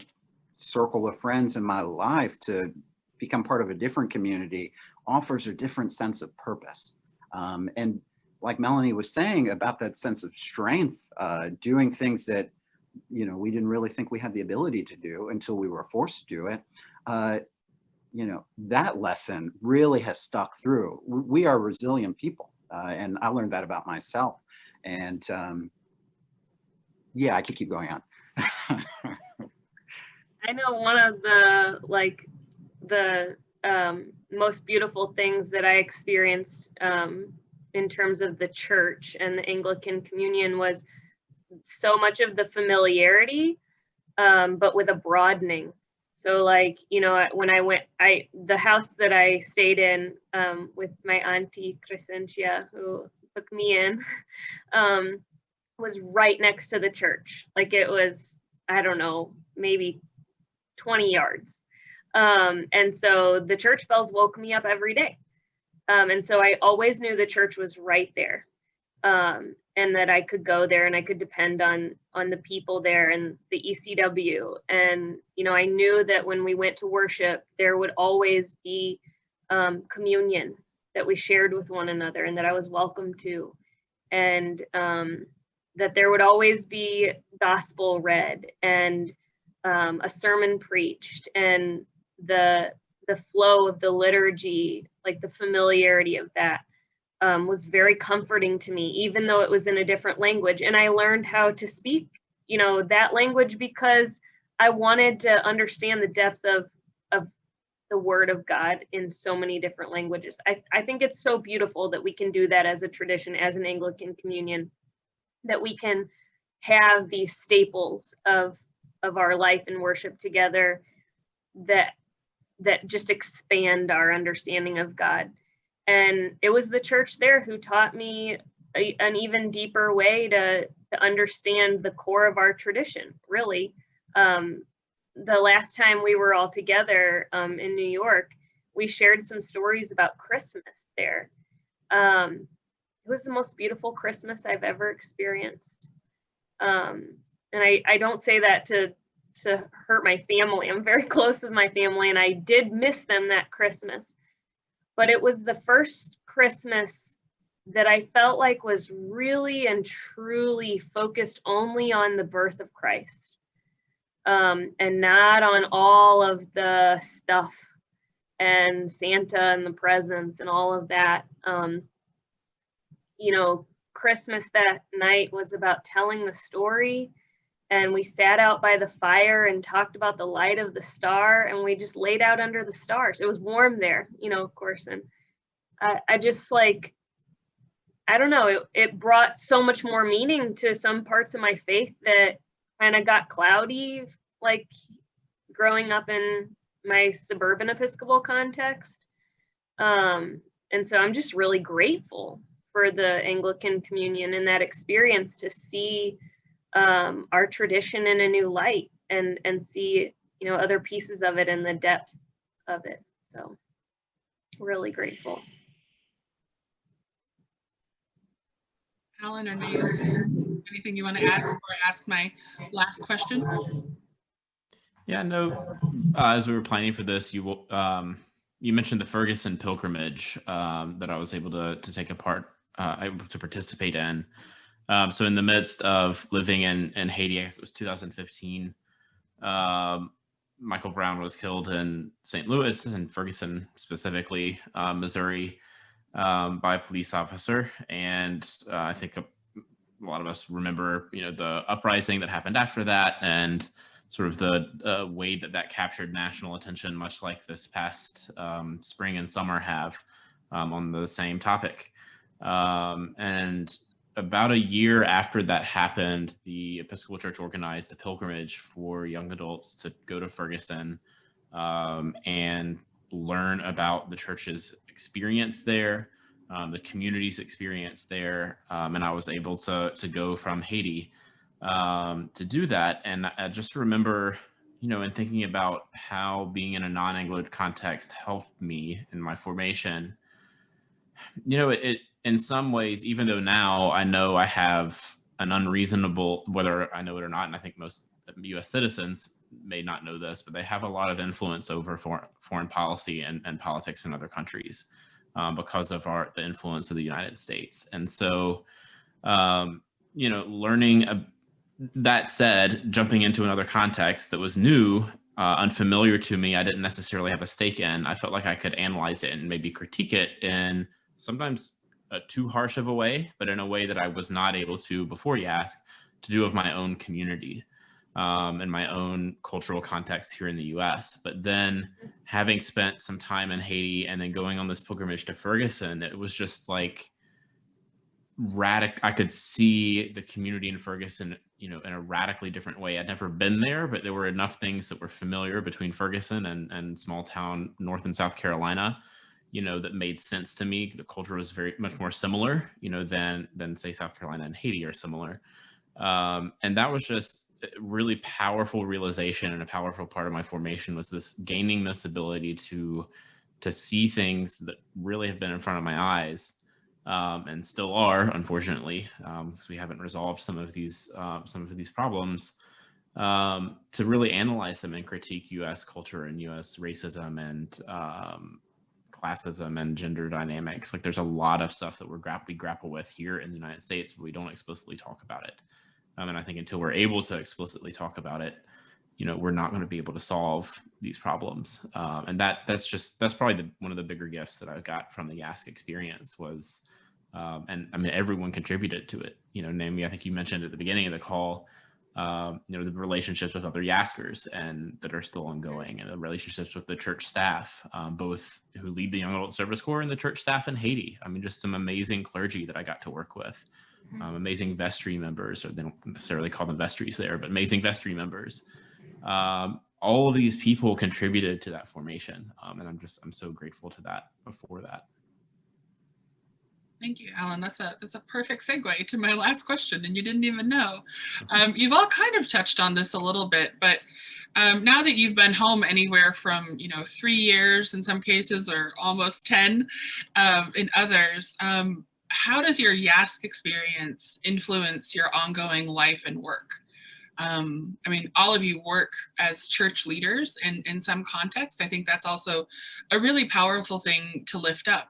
circle of friends in my life to become part of a different community offers a different sense of purpose. And like Melanie was saying about that sense of strength, doing things that, you know, we didn't really think we had the ability to do until we were forced to do it. You know, that lesson really has stuck through. We are resilient people, and I learned that about myself. And yeah, I could keep going on. I know one of the most beautiful things that I experienced in terms of the church and the Anglican Communion was so much of the familiarity, but with a broadening. So like, you know, when I went, the house that I stayed in with my auntie Crescentia, who took me in, was right next to the church. Like it was, I don't know, maybe 20 yards. And so the church bells woke me up every day. And so I always knew the church was right there. And that I could go there and I could depend on the people there and the ECW. And, you know, I knew that when we went to worship, there would always be communion that we shared with one another and that I was welcome to. And that there would always be gospel read and a sermon preached, and the flow of the liturgy, like the familiarity of that, was very comforting to me, even though it was in a different language. And I learned how to speak, you know, that language because I wanted to understand the depth of the Word of God in so many different languages. I think it's so beautiful that we can do that as a tradition, as an Anglican Communion, that we can have these staples of our life and worship together that just expand our understanding of God. And it was the church there who taught me an even deeper way to understand the core of our tradition, really. The last time we were all together in New York, we shared some stories about Christmas there. It was the most beautiful Christmas I've ever experienced. And I don't say that to hurt my family. I'm very close with my family, and I did miss them that Christmas. But it was the first Christmas that I felt like was really and truly focused only on the birth of Christ, and not on all of the stuff and Santa and the presents and all of that. You know, Christmas that night was about telling the story, and we sat out by the fire and talked about the light of the star, and we just laid out under the stars. It was warm there, you know, of course. And I just like, I don't know, it brought so much more meaning to some parts of my faith that kind of got cloudy, like growing up in my suburban Episcopal context. And so I'm just really grateful for the Anglican Communion and that experience to see our tradition in a new light and see, you know, other pieces of it and the depth of it. So really grateful. Alan or Naomi, anything you want to add before I ask my last question? Yeah, no, as we were planning for this, you mentioned the Ferguson pilgrimage that I was able to take a part, able to participate in. So in the midst of living in Haiti, I guess it was 2015, Michael Brown was killed in St. Louis, and Ferguson specifically, Missouri, by a police officer. And I think a lot of us remember, you know, the uprising that happened after that, and sort of the way that captured national attention, much like this past spring and summer have on the same topic. And about a year after that happened, the Episcopal Church organized a pilgrimage for young adults to go to Ferguson and learn about the church's experience there, the community's experience there. And I was able to go from Haiti to do that. And I just remember, you know, in thinking about how being in a non-Anglo context helped me in my formation, you know, it in some ways, even though now I know I have an unreasonable, whether I know it or not, and I think most U.S. citizens may not know this, but they have a lot of influence over foreign policy and politics in other countries because of the influence of the United States. And so, learning, that said, jumping into another context that was new, unfamiliar to me, I didn't necessarily have a stake in. I felt like I could analyze it and maybe critique it in sometimes too harsh of a way, but in a way that I was not able to before YASC to do of my own community and my own cultural context here in the US. But then having spent some time in Haiti and then going on this pilgrimage to Ferguson, it was just like I could see the community in Ferguson, in a radically different way. I'd never been there, but there were enough things that were familiar between Ferguson and small town North and South Carolina, that made sense to me. The culture was very much more similar, than say South Carolina and Haiti are similar. And that was just a really powerful realization, and a powerful part of my formation was gaining this ability to see things that really have been in front of my eyes. And still are, unfortunately, because we haven't resolved some of these problems, to really analyze them and critique U.S. culture and U.S. racism and classism and gender dynamics. Like, there's a lot of stuff that we grapple with here in the United States, but we don't explicitly talk about it. And I think until we're able to explicitly talk about it, we're not going to be able to solve these problems. And that's probably one of the bigger gifts that I got from the YASC experience was, and I mean, everyone contributed to it. Naomi, I think you mentioned at the beginning of the call, the relationships with other YASCers and that are still ongoing, and the relationships with the church staff, both who lead the Young Adult Service Corps and the church staff in Haiti. I mean, just some amazing clergy that I got to work with. Amazing vestry members, or they don't necessarily call them vestries there, but amazing vestry members. All of these people contributed to that formation, and I'm so grateful to that for that. Thank you, Alan. That's a perfect segue to my last question, and you didn't even know. You've all kind of touched on this a little bit, but now that you've been home anywhere from 3 years in some cases, or almost 10 in others, how does your YASC experience influence your ongoing life and work? I mean, all of you work as church leaders in some context. I think that's also a really powerful thing to lift up,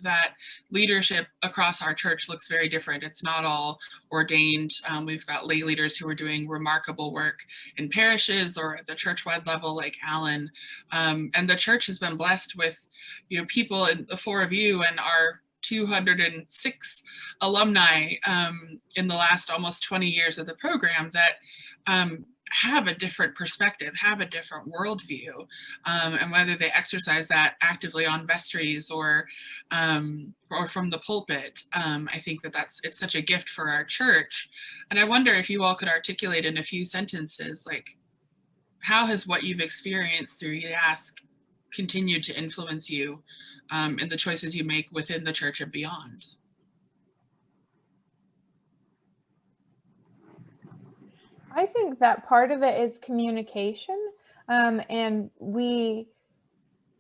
that leadership across our church looks very different. It's not all ordained. We've got lay leaders who are doing remarkable work in parishes or at the church-wide level like Alan. And the church has been blessed with people, the four of you and our 206 alumni in the last almost 20 years of the program that have a different perspective, have a different worldview, and whether they exercise that actively on vestries or from the pulpit, I think it's such a gift for our church. And I wonder if you all could articulate in a few sentences, like, how has what you've experienced through YASC continued to influence you in the choices you make within the church and beyond? I think that part of it is communication, and we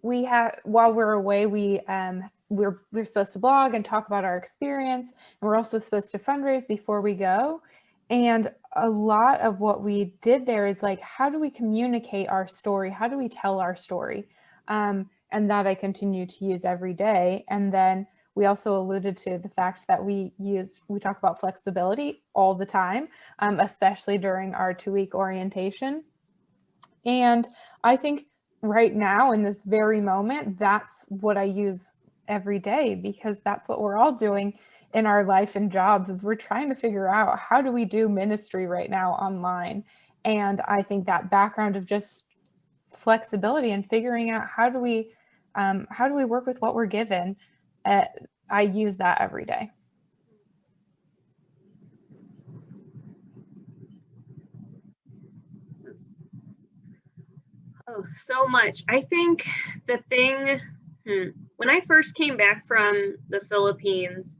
have, while we're away, we're supposed to blog and talk about our experience, and we're also supposed to fundraise before we go. And a lot of what we did there is like, how do we communicate our story? How do we tell our story? And that I continue to use every day. And then we also alluded to the fact that we talk about flexibility all the time, especially during our 2-week orientation. And I think right now in this very moment, that's what I use every day, because that's what we're all doing in our life and jobs, is we're trying to figure out, how do we do ministry right now online? And I think that background of just flexibility and figuring out how do we work with what we're given, I use that every day. Oh, so much. I think the thing, when I first came back from the Philippines,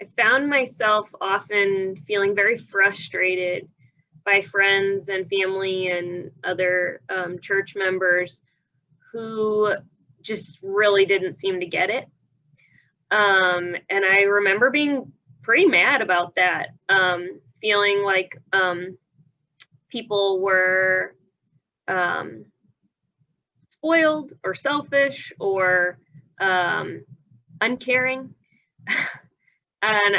I found myself often feeling very frustrated by friends and family and other church members who just really didn't seem to get it. And I remember being pretty mad about that, feeling like people were spoiled or selfish or uncaring. And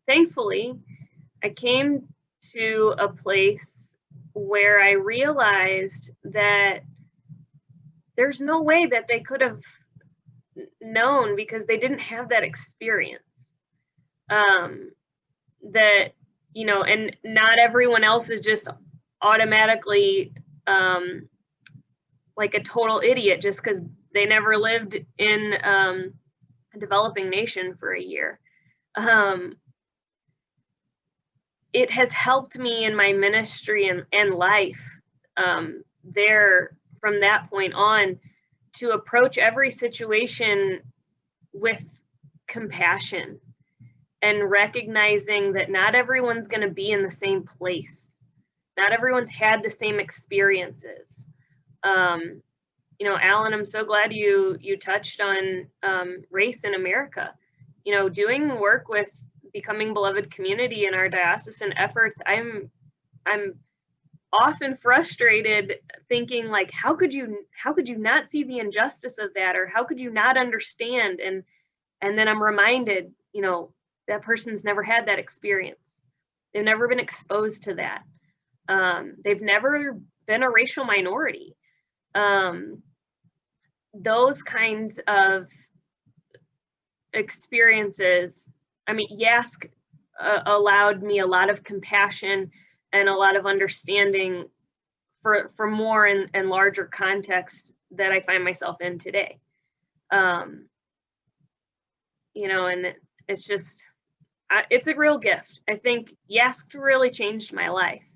thankfully, I came to a place where I realized that there's no way that they could have known, because they didn't have that experience. That, you know, and not everyone else is just automatically like a total idiot just because they never lived in a developing nation for a year. It has helped me in my ministry and life there from that point on to approach every situation with compassion and recognizing that not everyone's going to be in the same place. Not everyone's had the same experiences. You know, Alan, I'm so glad you touched on race in America. You know, doing work with Becoming Beloved Community in our diocesan efforts, I'm often frustrated thinking like, how could you not see the injustice of that, or how could you not understand? And then I'm reminded, you know, that person's never had that experience. They've never been exposed to that. They've never been a racial minority. Those kinds of experiences, I mean, YASC allowed me a lot of compassion and a lot of understanding for more and larger context that I find myself in today. You know, and it's just, it's a real gift. I think YASC really changed my life.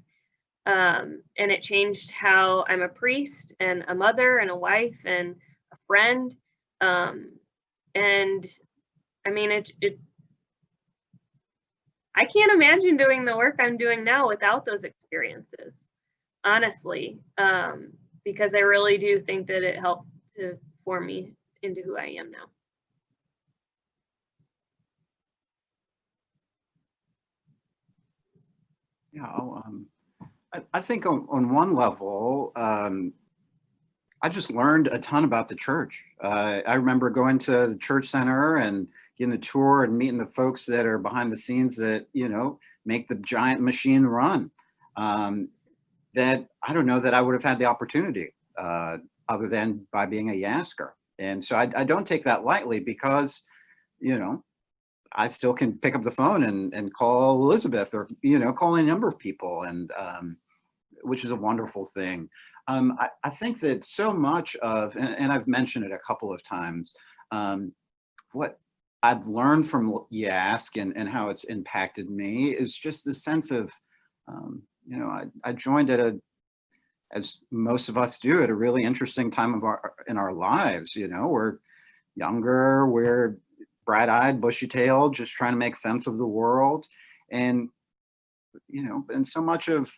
And it changed how I'm a priest and a mother and a wife and a friend. And I mean, I can't imagine doing the work I'm doing now without those experiences, honestly, because I really do think that it helped to form me into who I am now. Yeah, I think on one level, I just learned a ton about the church. I remember going to the church center and getting the tour and meeting the folks that are behind the scenes that, you know, make the giant machine run. That I don't know that I would have had the opportunity other than by being a YASCer. And so I don't take that lightly, because, you know, I still can pick up the phone and call Elizabeth, or, you know, call a number of people, and which is a wonderful thing. I think that so much of, and I've mentioned it a couple of times, what I've learned from YASC and how it's impacted me is just the sense of, you know, I joined at as most of us do, at a really interesting time in our lives. You know, we're younger, we're bright-eyed, bushy-tailed, just trying to make sense of the world. And, you know, and so much of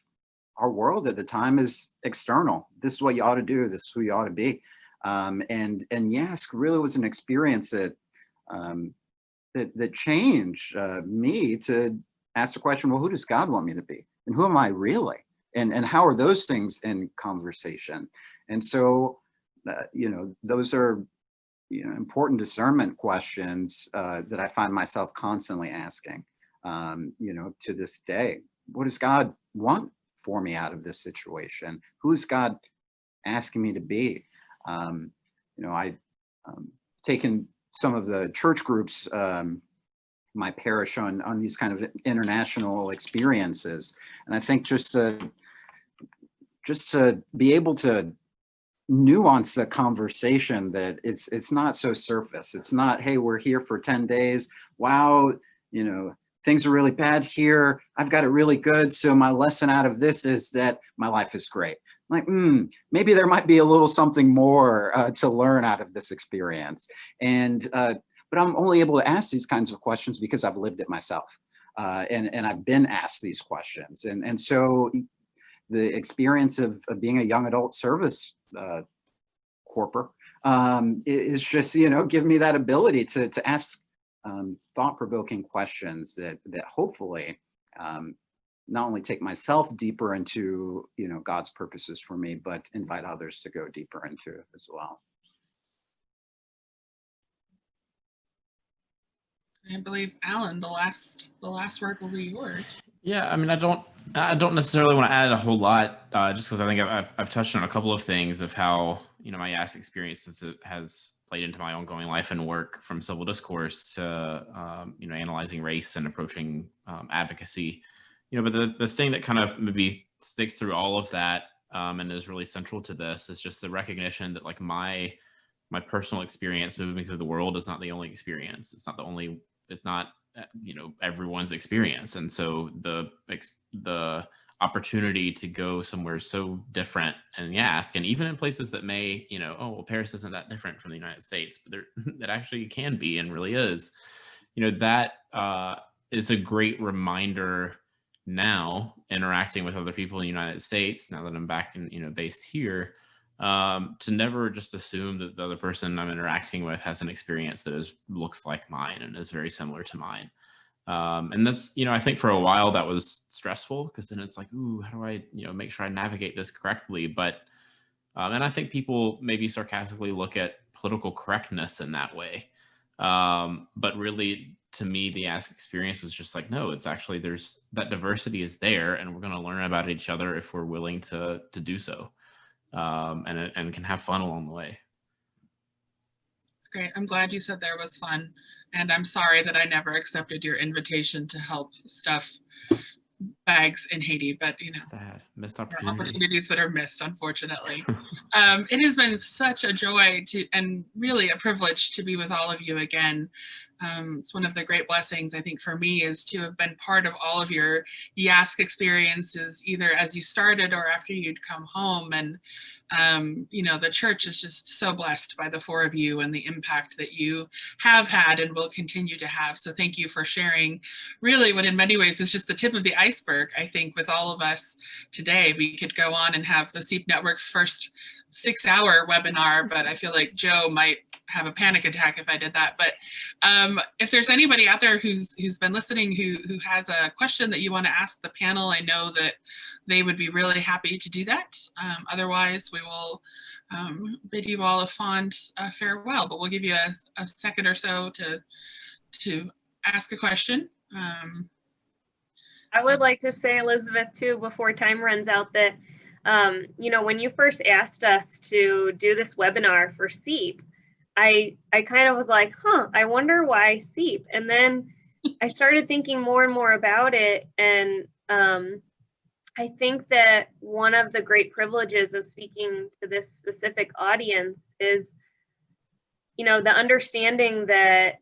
our world at the time is external. This is what you ought to do. This is who you ought to be. And YASC really was an experience that that changed me to ask the question, well, who does God want me to be? And who am I really? And how are those things in conversation? And so, you know, those are, you know, important discernment questions that I find myself constantly asking, you know, to this day. What does God want for me out of this situation? Who is God asking me to be? You know, I've taken some of the church groups, my parish, on these kind of international experiences. And I think just to be able to nuance the conversation, that it's not so surface. It's not, hey, we're here for 10 days. Wow, you know, things are really bad here. I've got it really good. So my lesson out of this is that my life is great. Like, maybe there might be a little something more to learn out of this experience. And, but I'm only able to ask these kinds of questions because I've lived it myself. And I've been asked these questions. And so the experience of being a young adult service corporate is just, you know, give me that ability to ask thought-provoking questions that hopefully not only take myself deeper into, God's purposes for me, but invite others to go deeper into it as well. I believe, Alan, the last word will be yours. Yeah, I mean, I don't necessarily want to add a whole lot, just because I think I've touched on a couple of things of how my YASC experience has played into my ongoing life and work, from civil discourse to analyzing race and approaching advocacy. But the thing that kind of maybe sticks through all of that and is really central to this is just the recognition that, like, my personal experience moving through the world is not the only experience. It's not everyone's experience. And so the opportunity to go somewhere so different and YASC, and even in places that may, Paris isn't that different from the United States, but that actually can be and really is, that is a great reminder now, interacting with other people in the United States, now that I'm back in, based here, to never just assume that the other person I'm interacting with has an experience that looks like mine and is very similar to mine. And that's, I think for a while that was stressful, because then it's like, ooh, how do I, make sure I navigate this correctly? But, and I think people maybe sarcastically look at political correctness in that way. But really, to me, the YASC experience was just like, no, it's actually, there's that diversity is there, and we're going to learn about each other if we're willing to do so. And can have fun along the way. It's great. I'm glad you said there was fun. And I'm sorry that I never accepted your invitation to help stuff bags in Haiti, but sad missed opportunities that are missed, unfortunately. It has been such a joy and really a privilege to be with all of you again. It's one of the great blessings, I think, for me, is to have been part of all of your YASC experiences, either as you started or after you'd come home. And the church is just so blessed by the four of you and the impact that you have had and will continue to have. So thank you for sharing really what in many ways is just the tip of the iceberg. I think with all of us today, we could go on and have the SEEP Network's first 6-hour webinar, but I feel like Joe might have a panic attack if I did that. But if there's anybody out there who's been listening who has a question that you want to ask the panel, I know that they would be really happy to do that. Otherwise, we will bid you all a fond farewell, but we'll give you a second or so to ask a question. I would like to say, Elizabeth, too, before time runs out, that when you first asked us to do this webinar for SEEP, I kind of was like, I wonder why SEEP. And then I started thinking more and more about it. And I think that one of the great privileges of speaking to this specific audience is, the understanding that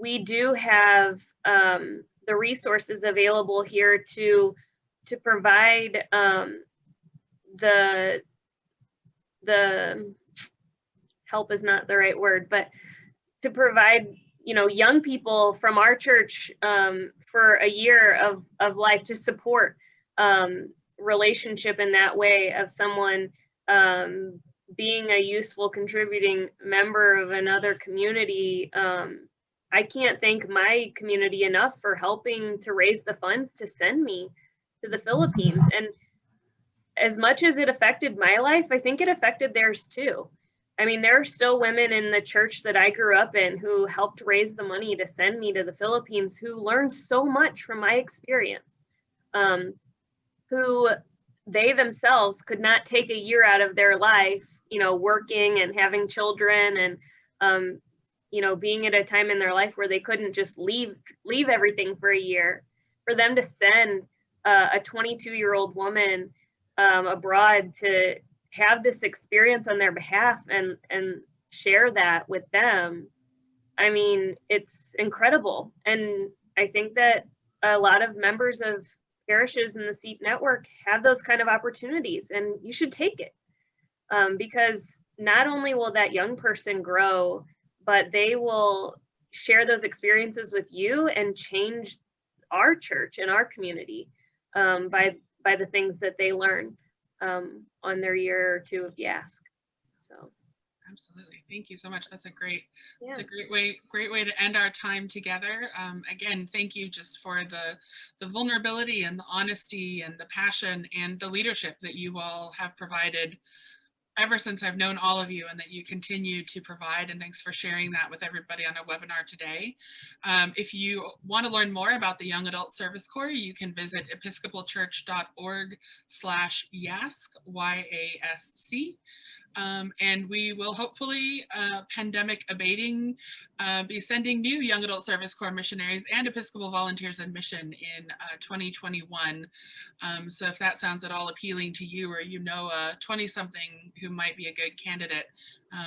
we do have the resources available here to provide the help is not the right word, but to provide, young people from our church for a year of life, to support relationship in that way of someone being a useful, contributing member of another community. I can't thank my community enough for helping to raise the funds to send me to the Philippines. And as much as it affected my life, I think it affected theirs too. I mean, there are still women in the church that I grew up in who helped raise the money to send me to the Philippines, who learned so much from my experience, who they themselves could not take a year out of their life, working and having children and, being at a time in their life where they couldn't just leave everything for a year. For them to send a 22-year-old woman abroad to have this experience on their behalf and share that with them, I mean, it's incredible. And I think that a lot of members of parishes in the SEEP network have those kind of opportunities, and you should take it, because not only will that young person grow, but they will share those experiences with you and change our church and our community by the things that they learn on their year or two of YASC. So Absolutely. Thank you so much. That's a great, Yeah. it's a great way to end our time together. Again, thank you just for the vulnerability and the honesty and the passion and the leadership that you all have provided ever since I've known all of you, and that you continue to provide. And thanks for sharing that with everybody on our webinar today. If you want to learn more about the Young Adult Service Corps, you can visit episcopalchurch.org/YASC, YASC. And we will hopefully, pandemic abating, be sending new Young Adult Service Corps missionaries and Episcopal volunteers in mission in 2021. So if that sounds at all appealing to you, or you know a 20-something who might be a good candidate,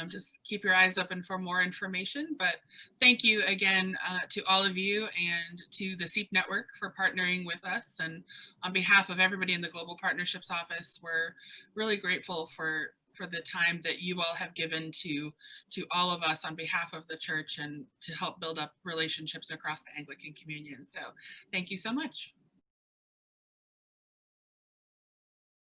just keep your eyes open for more information. But thank you again to all of you and to the SEEP Network for partnering with us. And on behalf of everybody in the Global Partnerships Office, we're really grateful for the time that you all have given to all of us on behalf of the church, and to help build up relationships across the Anglican Communion. So thank you so much.